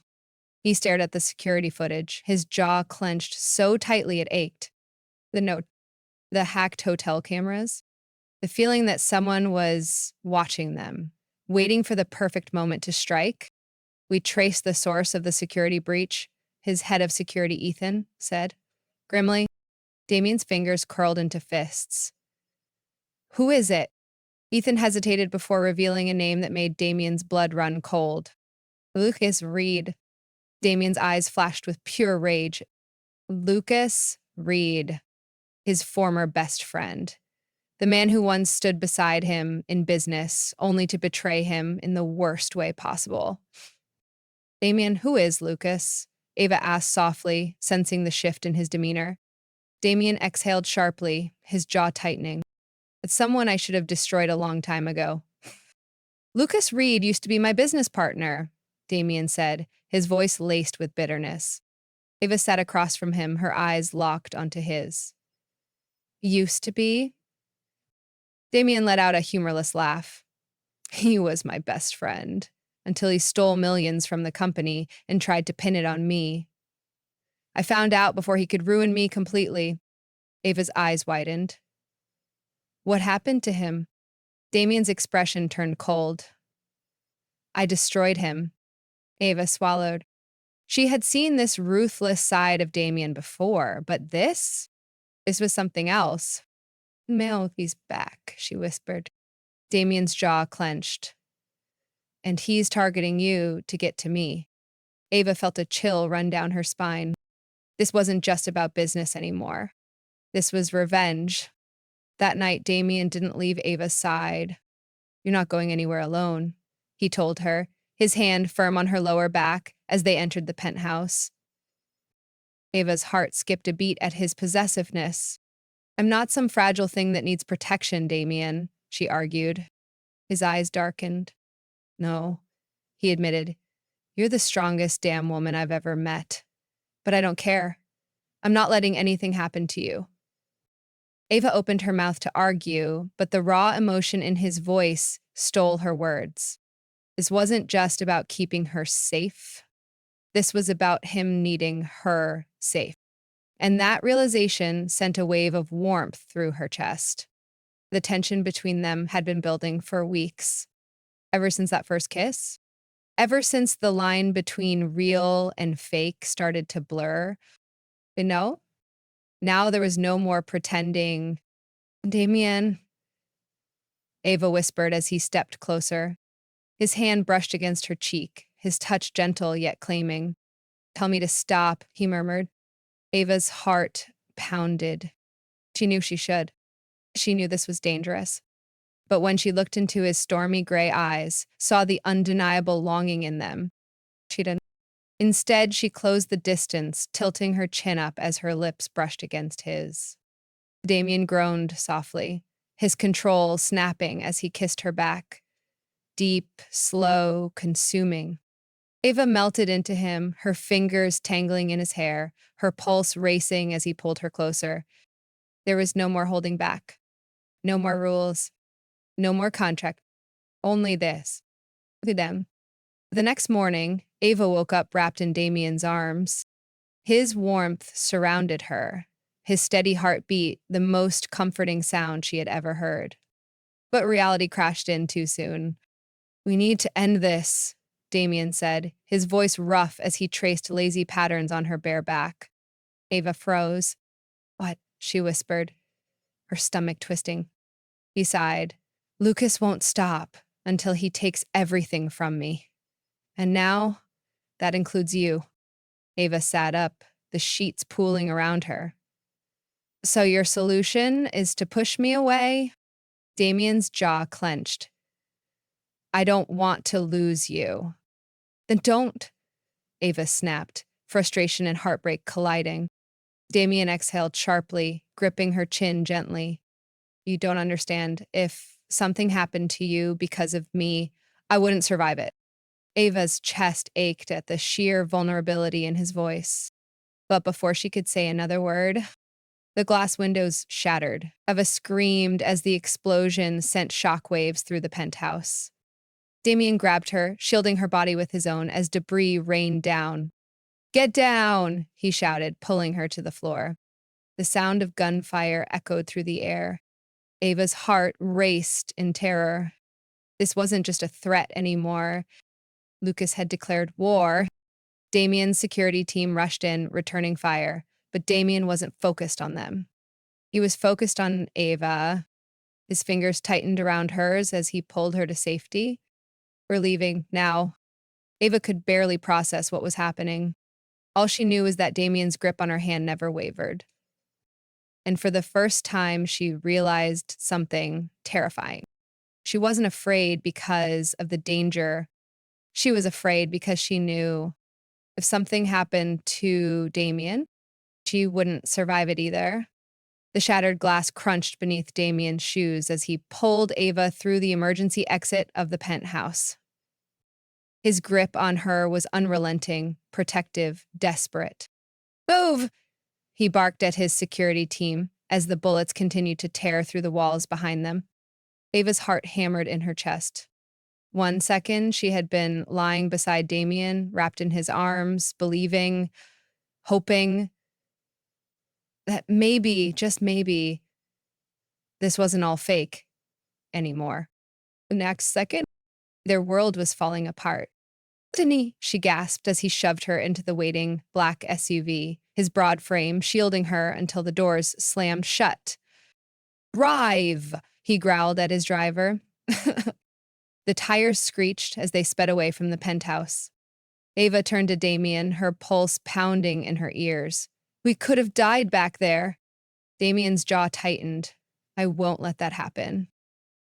He stared at the security footage, his jaw clenched so tightly it ached. The hacked hotel cameras, the feeling that someone was watching them, waiting for the perfect moment to strike. We traced the source of the security breach, his head of security, Ethan, said. Grimly, Damien's fingers curled into fists. Who is it? Ethan hesitated before revealing a name that made Damien's blood run cold. Lucas Reed. Damien's eyes flashed with pure rage. Lucas Reed, his former best friend. The man who once stood beside him in business, only to betray him in the worst way possible. Damien, who is Lucas? Ava asked softly, sensing the shift in his demeanor. Damien exhaled sharply, his jaw tightening. It's someone I should have destroyed a long time ago. Lucas Reed used to be my business partner, Damien said, his voice laced with bitterness. Ava sat across from him, her eyes locked onto his. Used to be? Damien let out a humorless laugh. He was my best friend, until he stole millions from the company and tried to pin it on me. I found out before he could ruin me completely. Ava's eyes widened. What happened to him? Damien's expression turned cold. I destroyed him. Ava swallowed. She had seen this ruthless side of Damien before, but this was something else. He's back, she whispered. Damien's jaw clenched. And he's targeting you to get to me. Ava felt a chill run down her spine. This wasn't just about business anymore. This was revenge. That night, Damien didn't leave Ava's side. You're not going anywhere alone, he told her, his hand firm on her lower back as they entered the penthouse. Ava's heart skipped a beat at his possessiveness. I'm not some fragile thing that needs protection, Damien, she argued. His eyes darkened. No, he admitted. You're the strongest damn woman I've ever met. But I don't care. I'm not letting anything happen to you. Ava opened her mouth to argue, but the raw emotion in his voice stole her words. This wasn't just about keeping her safe. This was about him needing her safe. And that realization sent a wave of warmth through her chest. The tension between them had been building for weeks. Ever since that first kiss? Ever since the line between real and fake started to blur? You know? Now there was no more pretending. Damien, Ava whispered as he stepped closer. His hand brushed against her cheek, his touch gentle yet claiming. Tell me to stop, he murmured. Ava's heart pounded. She knew she should. She knew this was dangerous. But when she looked into his stormy gray eyes, saw the undeniable longing in them, she didn't. Instead, she closed the distance, tilting her chin up as her lips brushed against his. Damien groaned softly, his control snapping as he kissed her back. Deep, slow, consuming. Ava melted into him, her fingers tangling in his hair, her pulse racing as he pulled her closer. There was no more holding back. No more rules. No more contract. Only this. To them. The next morning, Ava woke up wrapped in Damien's arms. His warmth surrounded her, his steady heartbeat the most comforting sound she had ever heard. But reality crashed in too soon. We need to end this, Damien said, his voice rough as he traced lazy patterns on her bare back. Ava froze. What? She whispered, her stomach twisting. He sighed. Lucas won't stop until he takes everything from me. And now, that includes you. Ava sat up, the sheets pooling around her. So your solution is to push me away? Damien's jaw clenched. I don't want to lose you. Then don't, Ava snapped, frustration and heartbreak colliding. Damien exhaled sharply, gripping her chin gently. You don't understand. If something happened to you because of me, I wouldn't survive it. Ava's chest ached at the sheer vulnerability in his voice. But before she could say another word, the glass windows shattered. Ava screamed as the explosion sent shockwaves through the penthouse. Damien grabbed her, shielding her body with his own as debris rained down. Get down, he shouted, pulling her to the floor. The sound of gunfire echoed through the air. Ava's heart raced in terror. This wasn't just a threat anymore. Lucas had declared war. Damien's security team rushed in, returning fire, but Damien wasn't focused on them. He was focused on Ava. His fingers tightened around hers as he pulled her to safety. We're leaving now. Ava could barely process what was happening. All she knew was that Damien's grip on her hand never wavered. And for the first time, she realized something terrifying. She wasn't afraid because of the danger. She was afraid because she knew if something happened to Damien, she wouldn't survive it either. The shattered glass crunched beneath Damien's shoes as he pulled Ava through the emergency exit of the penthouse. His grip on her was unrelenting, protective, desperate. Move! He barked at his security team as the bullets continued to tear through the walls behind them. Ava's heart hammered in her chest. 1 second, she had been lying beside Damien, wrapped in his arms, believing, hoping that maybe, just maybe, this wasn't all fake anymore. The next second, Their world was falling apart. Anthony, she gasped as he shoved her into the waiting black SUV, his broad frame shielding her until the doors slammed shut. Drive, he growled at his driver. The tires screeched as they sped away from the penthouse. Ava turned to Damien, her pulse pounding in her ears. We could have died back there. Damien's jaw tightened. I won't let that happen.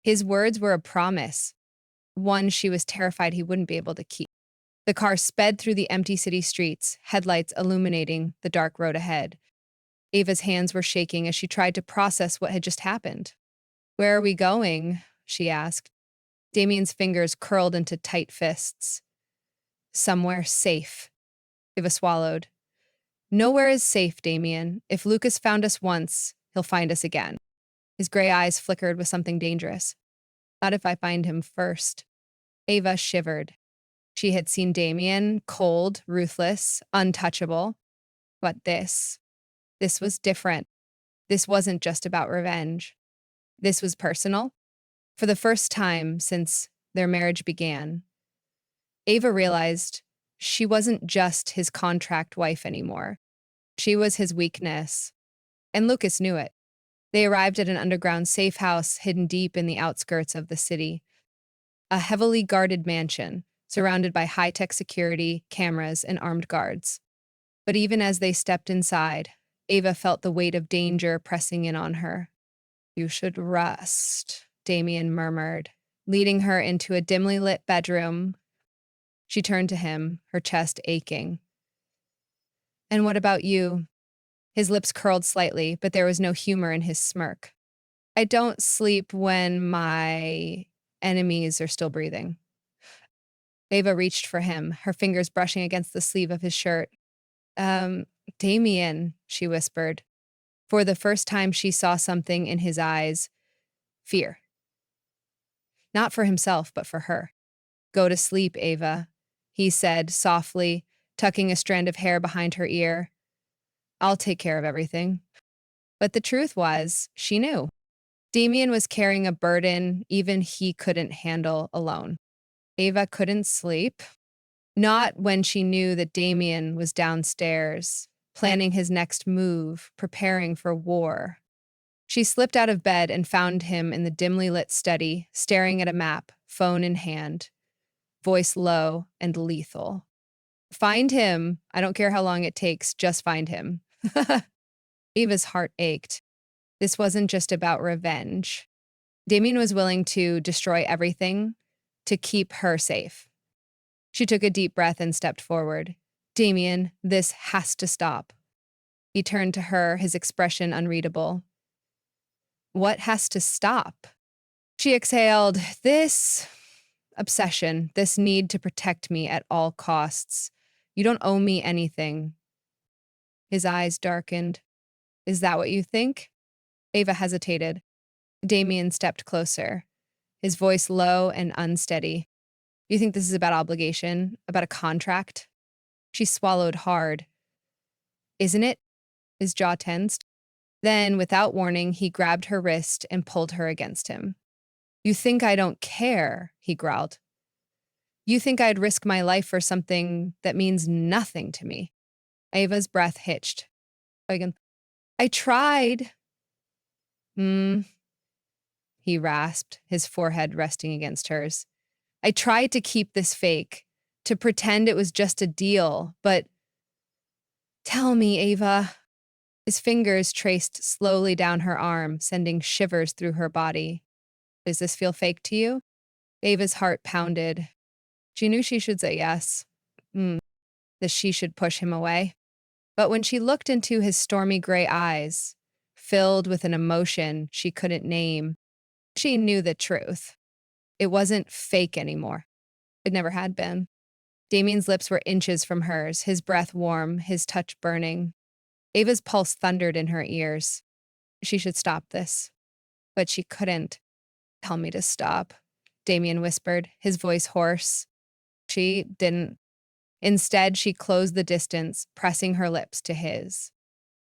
His words were a promise, one she was terrified he wouldn't be able to keep. The car sped through the empty city streets, headlights illuminating the dark road ahead. Ava's hands were shaking as she tried to process what had just happened. Where are we going? She asked. Damien's fingers curled into tight fists. Somewhere safe. Ava swallowed. Nowhere is safe, Damien. If Lucas found us once, he'll find us again. His gray eyes flickered with something dangerous. Not if I find him first. Ava shivered. She had seen Damien, cold, ruthless, untouchable. But this was different. This wasn't just about revenge. This was personal. For the first time since their marriage began, Ava realized she wasn't just his contract wife anymore. She was his weakness. And Lucas knew it. They arrived at an underground safe house hidden deep in the outskirts of the city. A heavily guarded mansion, surrounded by high-tech security, cameras, and armed guards. But even as they stepped inside, Ava felt the weight of danger pressing in on her. You should rest, Damien murmured, leading her into a dimly lit bedroom. She turned to him, her chest aching. And what about you? His lips curled slightly, but there was no humor in his smirk. I don't sleep when my enemies are still breathing. Ava reached for him, her fingers brushing against the sleeve of his shirt. Damien, she whispered. For the first time, she saw something in his eyes. Fear. Not for himself, but for her. Go to sleep, Ava, he said softly, tucking a strand of hair behind her ear. I'll take care of everything. But the truth was, she knew. Damien was carrying a burden even he couldn't handle alone. Ava couldn't sleep. Not when she knew that Damien was downstairs, planning his next move, preparing for war. She slipped out of bed and found him in the dimly lit study, staring at a map, phone in hand, voice low and lethal. Find him. I don't care how long it takes, just find him. Ava's heart ached. This wasn't just about revenge. Damien was willing to destroy everything to keep her safe. She took a deep breath and stepped forward. Damien, this has to stop. He turned to her, his expression unreadable. What has to stop? She exhaled. This obsession, this need to protect me at all costs. You don't owe me anything. His eyes darkened. Is that what you think? Ava hesitated. Damien stepped closer, his voice low and unsteady. You think this is about obligation, about a contract? She swallowed hard. Isn't it? His jaw tensed. Then, without warning, he grabbed her wrist and pulled her against him. You think I don't care, he growled. You think I'd risk my life for something that means nothing to me. Ava's breath hitched. Again, I tried. He rasped, his forehead resting against hers. I tried to keep this fake, to pretend it was just a deal, but tell me, Ava. His fingers traced slowly down her arm, sending shivers through her body. Does this feel fake to you? Ava's heart pounded. She knew she should say yes, that she should push him away. But when she looked into his stormy gray eyes, filled with an emotion she couldn't name, she knew the truth. It wasn't fake anymore. It never had been. Damien's lips were inches from hers, his breath warm, his touch burning. Ava's pulse thundered in her ears. She should stop this. But she couldn't. Tell me to stop, Damien whispered, his voice hoarse. She didn't. Instead, she closed the distance, pressing her lips to his.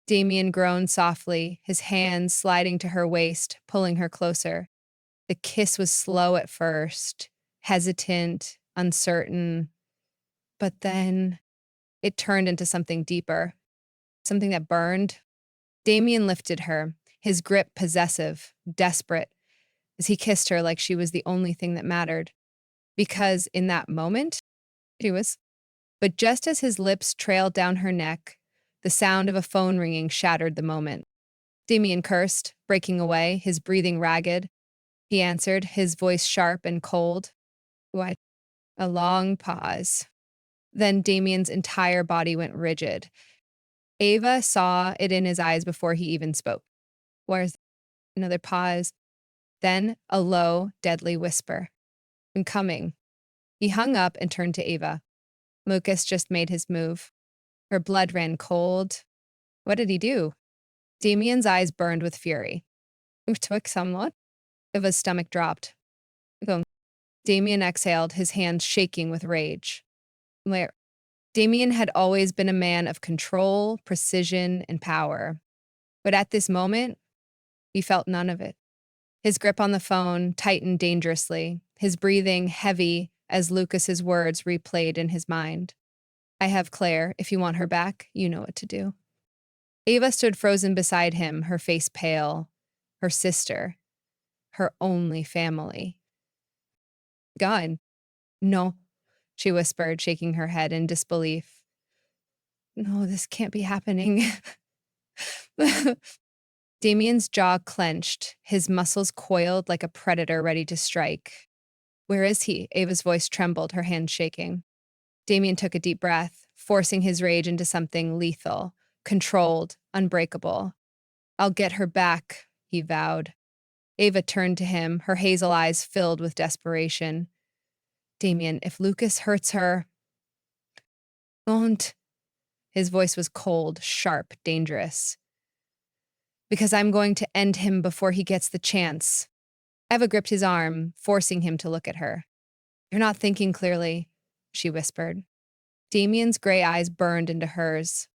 Damien groaned softly, his hands sliding to her waist, pulling her closer. The kiss was slow at first, hesitant, uncertain. But then it turned into something deeper, something that burned. Damien lifted her, his grip possessive, desperate, as he kissed her like she was the only thing that mattered. Because in that moment, she was. But just as his lips trailed down her neck, the sound of a phone ringing shattered the moment. Damien cursed, breaking away, his breathing ragged. He answered, his voice sharp and cold. What? A long pause. Then Damien's entire body went rigid. Ava saw it in his eyes before he even spoke. Where's another pause? Then a low, deadly whisper. I'm coming. He hung up and turned to Ava. Lucas just made his move. Her blood ran cold. What did he do? Damien's eyes burned with fury. It took somewhat. Ava's stomach dropped. Damien exhaled, his hands shaking with rage. Where? Damien had always been a man of control, precision, and power. But at this moment, he felt none of it. His grip on the phone tightened dangerously, his breathing heavy as Lucas's words replayed in his mind. I have Claire. If you want her back, you know what to do. Ava stood frozen beside him, her face pale. Her sister. Her only family. God. No, she whispered, shaking her head in disbelief. No, this can't be happening. Damien's jaw clenched, his muscles coiled like a predator ready to strike. Where is he? Ava's voice trembled, her hand shaking. Damien took a deep breath, forcing his rage into something lethal, controlled, unbreakable. I'll get her back, he vowed. Ava turned to him, her hazel eyes filled with desperation. Damien, if Lucas hurts her... Don't. His voice was cold, sharp, dangerous. Because I'm going to end him before he gets the chance. Eva gripped his arm, forcing him to look at her. You're not thinking clearly, she whispered. Damien's gray eyes burned into hers.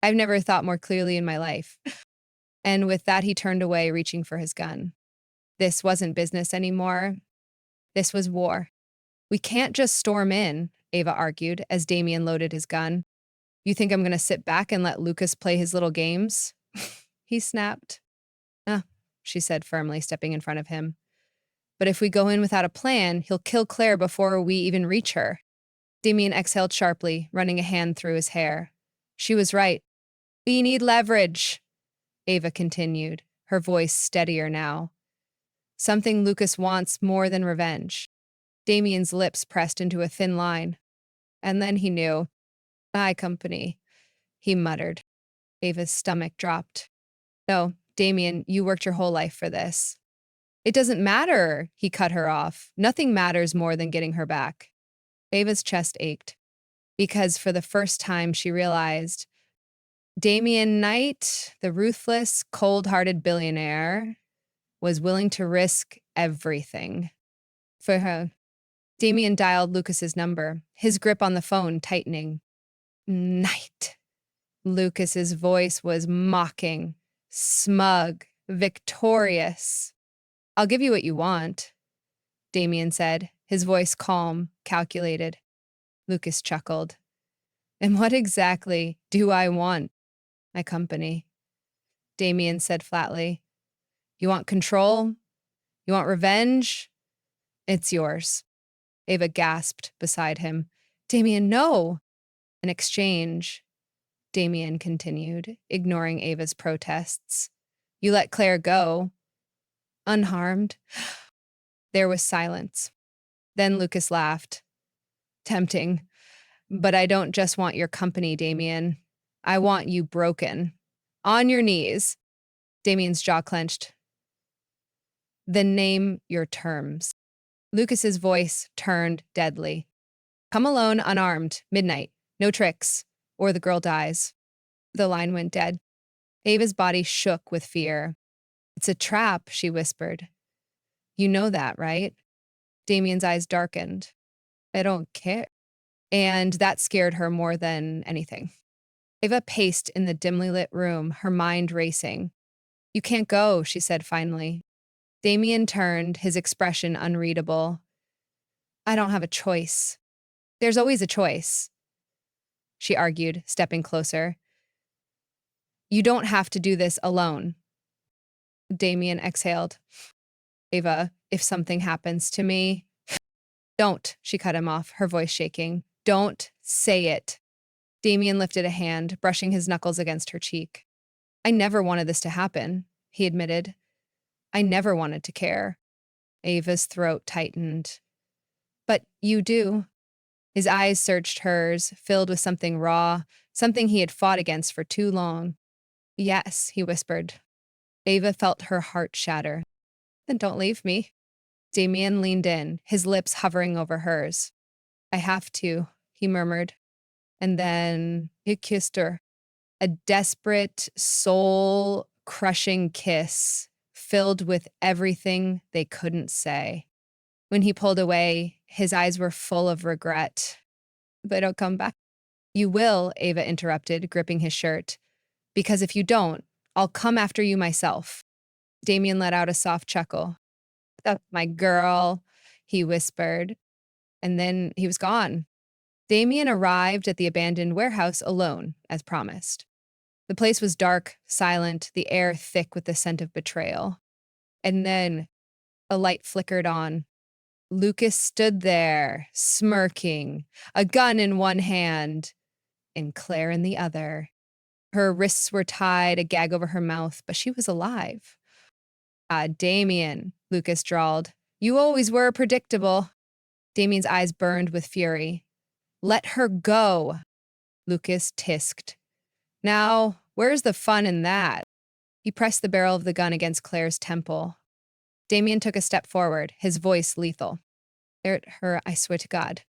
I've never thought more clearly in my life. And with that, he turned away, reaching for his gun. This wasn't business anymore. This was war. We can't just storm in, Ava argued, as Damien loaded his gun. You think I'm going to sit back and let Lucas play his little games? He snapped. Ah, she said firmly, stepping in front of him. But if we go in without a plan, he'll kill Claire before we even reach her. Damien exhaled sharply, running a hand through his hair. She was right. We need leverage, Ava continued, her voice steadier now. Something Lucas wants more than revenge. Damien's lips pressed into a thin line. And then he knew. My company, he muttered. Ava's stomach dropped. No, Damien, you worked your whole life for this. It doesn't matter, he cut her off. Nothing matters more than getting her back. Ava's chest ached, because for the first time she realized Damien Knight, the ruthless, cold-hearted billionaire, was willing to risk everything for her. Damien dialed Lucas's number, his grip on the phone tightening. Knight. Lucas's voice was mocking, smug, victorious. I'll give you what you want, Damien said, his voice calm, calculated. Lucas chuckled. And what exactly do I want? My company, Damien said flatly. You want control? You want revenge? It's yours. Ava gasped beside him. Damien, no! In exchange, Damien continued, ignoring Ava's protests. You let Claire go. Unharmed. There was silence. Then Lucas laughed. Tempting. But I don't just want your company, Damien. I want you broken. On your knees. Damien's jaw clenched. Then name your terms. Lucas's voice turned deadly. Come alone unarmed, midnight. No tricks, or the girl dies. The line went dead. Ava's body shook with fear. It's a trap, she whispered. You know that, right? Damien's eyes darkened. I don't care. And that scared her more than anything. Ava paced in the dimly lit room, her mind racing. You can't go, she said finally. Damien turned, his expression unreadable. I don't have a choice. There's always a choice, she argued, stepping closer. You don't have to do this alone. Damien exhaled. Ava, if something happens to me. Don't, she cut him off, her voice shaking. Don't say it. Damien lifted a hand, brushing his knuckles against her cheek. I never wanted this to happen, he admitted. I never wanted to care. Ava's throat tightened. But you do. His eyes searched hers, filled with something raw, something he had fought against for too long. Yes, he whispered. Ava felt her heart shatter. Then don't leave me. Damien leaned in, his lips hovering over hers. I have to, he murmured. And then he kissed her. A desperate, soul-crushing kiss filled with everything they couldn't say. When he pulled away, his eyes were full of regret. But don't come back. You will, Ava interrupted, gripping his shirt. Because if you don't, I'll come after you myself. Damien let out a soft chuckle. That's my girl, he whispered. And then he was gone. Damien arrived at the abandoned warehouse alone, as promised. The place was dark, silent, the air thick with the scent of betrayal. And then a light flickered on. Lucas stood there, smirking, a gun in one hand, and Claire in the other. Her wrists were tied, a gag over her mouth, but she was alive. Ah, Damien, Lucas drawled. You always were predictable. Damien's eyes burned with fury. Let her go, Lucas tisked. Now, where's the fun in that? He pressed the barrel of the gun against Claire's temple. Damien took a step forward, his voice lethal. Stare at her, I swear to God.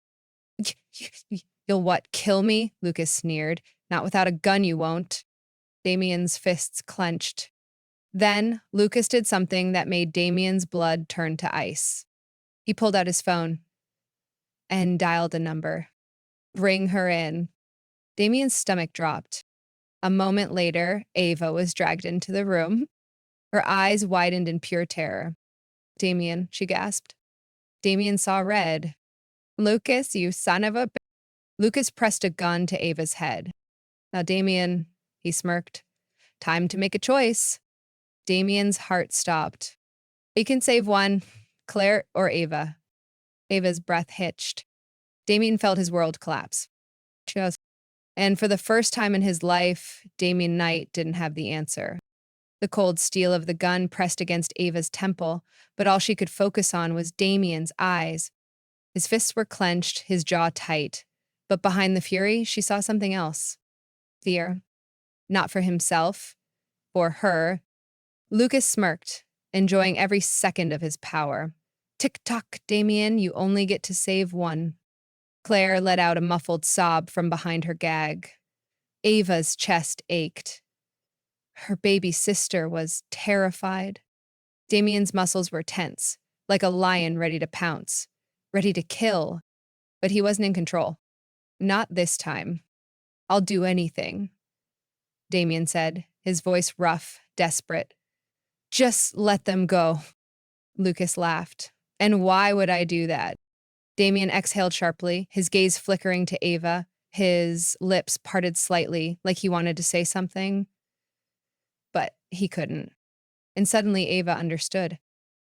You'll what, kill me? Lucas sneered. Not without a gun you won't. Damien's fists clenched. Then, Lucas did something that made Damien's blood turn to ice. He pulled out his phone and dialed a number. Bring her in. Damien's stomach dropped. A moment later, Ava was dragged into the room. Her eyes widened in pure terror. Damien, she gasped. Damien saw red. Lucas, you son of a... Lucas pressed a gun to Ava's head. Now, Damien, he smirked. Time to make a choice. Damien's heart stopped. You can save one, Claire or Ava. Ava's breath hitched. Damien felt his world collapse. Just. And for the first time in his life, Damien Knight didn't have the answer. The cold steel of the gun pressed against Ava's temple, but all she could focus on was Damien's eyes. His fists were clenched, his jaw tight. But behind the fury, she saw something else. Fear. Not for himself. For her. Lucas smirked, enjoying every second of his power. Tick-tock, Damien, you only get to save one. Claire let out a muffled sob from behind her gag. Ava's chest ached. Her baby sister was terrified. Damien's muscles were tense, like a lion ready to pounce, ready to kill. But he wasn't in control. Not this time. I'll do anything, Damien said, his voice rough, desperate. Just let them go. Lucas laughed. And why would I do that? Damien exhaled sharply, his gaze flickering to Ava, his lips parted slightly, like he wanted to say something. But he couldn't. And suddenly Ava understood.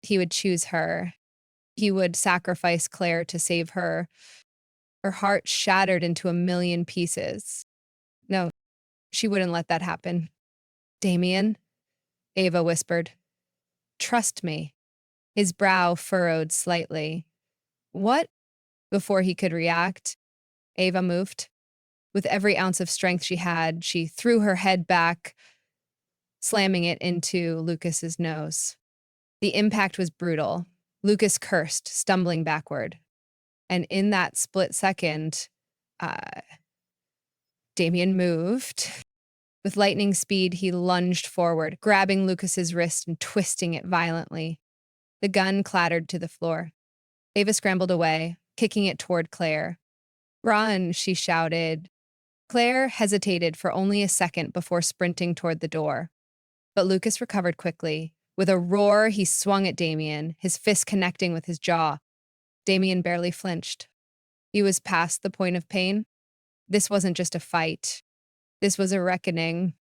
He would choose her. He would sacrifice Claire to save her. Her heart shattered into a million pieces. No, she wouldn't let that happen. Damien, Ava whispered. Trust me. His brow furrowed slightly. What? Before he could react, Ava moved. With every ounce of strength she had, she threw her head back, slamming it into Lucas's nose. The impact was brutal. Lucas cursed, stumbling backward. And in that split second, Damien moved. With lightning speed, he lunged forward, grabbing Lucas's wrist and twisting it violently. The gun clattered to the floor. Ava scrambled away, kicking it toward Claire. Run, she shouted. Claire hesitated for only a second before sprinting toward the door. But Lucas recovered quickly. With a roar, he swung at Damien, his fist connecting with his jaw. Damien barely flinched. He was past the point of pain. This wasn't just a fight. This was a reckoning.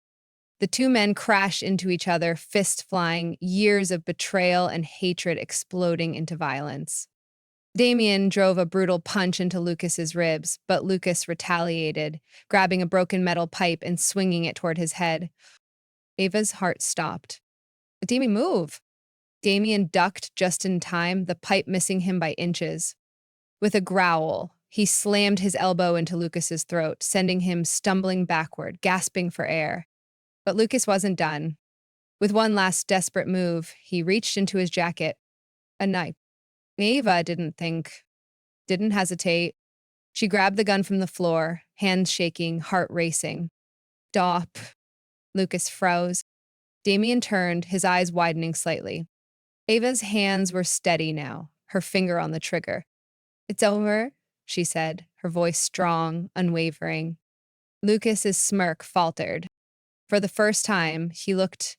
The two men crashed into each other, fists flying, years of betrayal and hatred exploding into violence. Damien drove a brutal punch into Lucas's ribs, but Lucas retaliated, grabbing a broken metal pipe and swinging it toward his head. Ava's heart stopped. Damien, move! Damien ducked just in time, the pipe missing him by inches. With a growl, he slammed his elbow into Lucas's throat, sending him stumbling backward, gasping for air. But Lucas wasn't done. With one last desperate move, he reached into his jacket. A knife. Ava didn't hesitate. She grabbed the gun from the floor, hands shaking, heart racing. Stop. Lucas froze. Damien turned, his eyes widening slightly. Ava's hands were steady now, her finger on the trigger. It's over, she said, her voice strong, unwavering. Lucas's smirk faltered. For the first time, he looked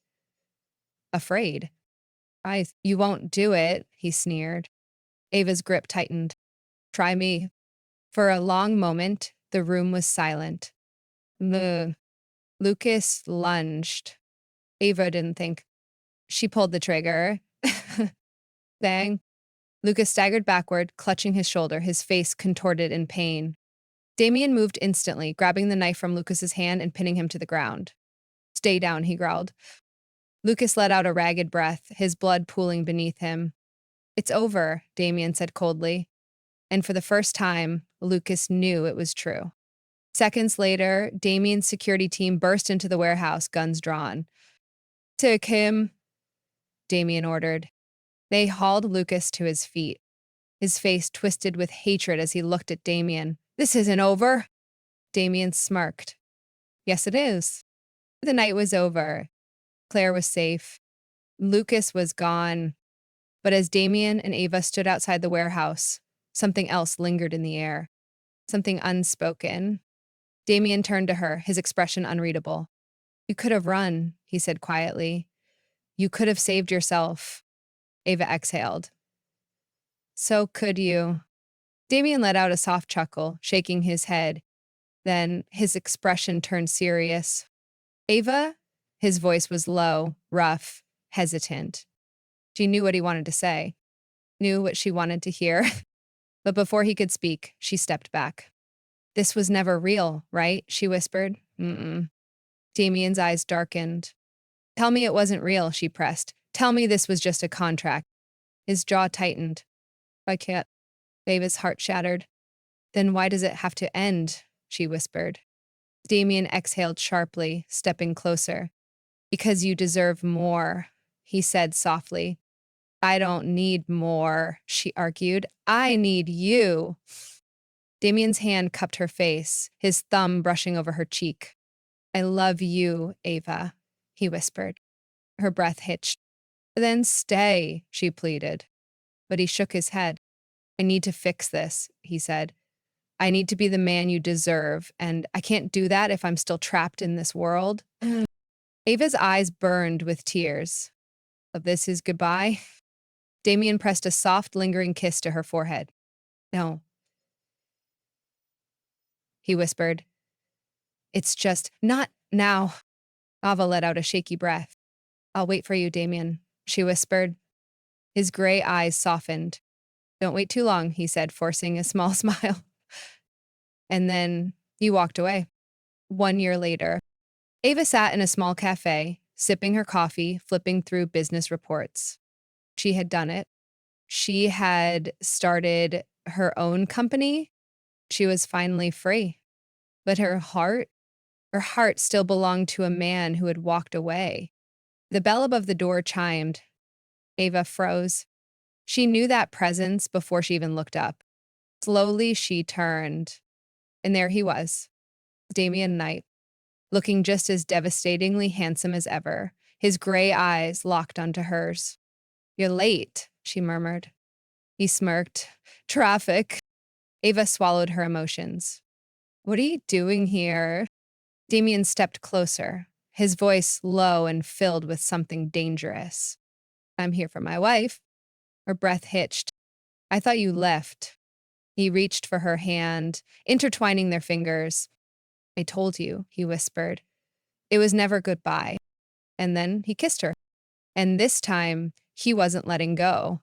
afraid. You won't do it, he sneered. Ava's grip tightened. Try me. For a long moment, the room was silent. Lucas lunged. Ava didn't think. She pulled the trigger. Bang. Lucas staggered backward, clutching his shoulder, his face contorted in pain. Damien moved instantly, grabbing the knife from Lucas's hand and pinning him to the ground. Stay down, he growled. Lucas let out a ragged breath, his blood pooling beneath him. It's over, Damien said coldly. And for the first time, Lucas knew it was true. Seconds later, Damien's security team burst into the warehouse, guns drawn. Take him, Damien ordered. They hauled Lucas to his feet, his face twisted with hatred as he looked at Damien. This isn't over. Damien smirked. Yes, it is. The night was over. Claire was safe. Lucas was gone. But as Damien and Ava stood outside the warehouse, something else lingered in the air. Something unspoken. Damien turned to her, his expression unreadable. You could have run, he said quietly. You could have saved yourself. Ava exhaled. So could you. Damien let out a soft chuckle, shaking his head. Then his expression turned serious. Ava? His voice was low, rough, hesitant. She knew what he wanted to say, knew what she wanted to hear. But before he could speak, she stepped back. This was never real, right? She whispered. Mm-mm. Damien's eyes darkened. Tell me it wasn't real, she pressed. Tell me this was just a contract. His jaw tightened. I can't. Ava's heart shattered. Then why does it have to end? She whispered. Damien exhaled sharply, stepping closer. Because you deserve more, he said softly. I don't need more, she argued. I need you. Damien's hand cupped her face, his thumb brushing over her cheek. I love you, Ava, he whispered. Her breath hitched. Then stay, she pleaded. But he shook his head. I need to fix this, he said. I need to be the man you deserve, and I can't do that if I'm still trapped in this world. Ava's eyes burned with tears. Of this is goodbye? Damien pressed a soft, lingering kiss to her forehead. No, he whispered. It's just not now. Ava let out a shaky breath. I'll wait for you, Damien, she whispered. His gray eyes softened. Don't wait too long, he said, forcing a small smile. And then he walked away. 1 year later, Ava sat in a small cafe, sipping her coffee, flipping through business reports. She had done it. She had started her own company. She was finally free. But her heart still belonged to a man who had walked away. The bell above the door chimed. Ava froze. She knew that presence before she even looked up. Slowly, she turned. And there he was, Damien Knight, looking just as devastatingly handsome as ever, his gray eyes locked onto hers. You're late, she murmured. He smirked. Traffic. Ava swallowed her emotions. What are you doing here? Damien stepped closer, his voice low and filled with something dangerous. I'm here for my wife. Her breath hitched. I thought you left. He reached for her hand, intertwining their fingers. I told you, he whispered. It was never goodbye. And then he kissed her. And this time, he wasn't letting go.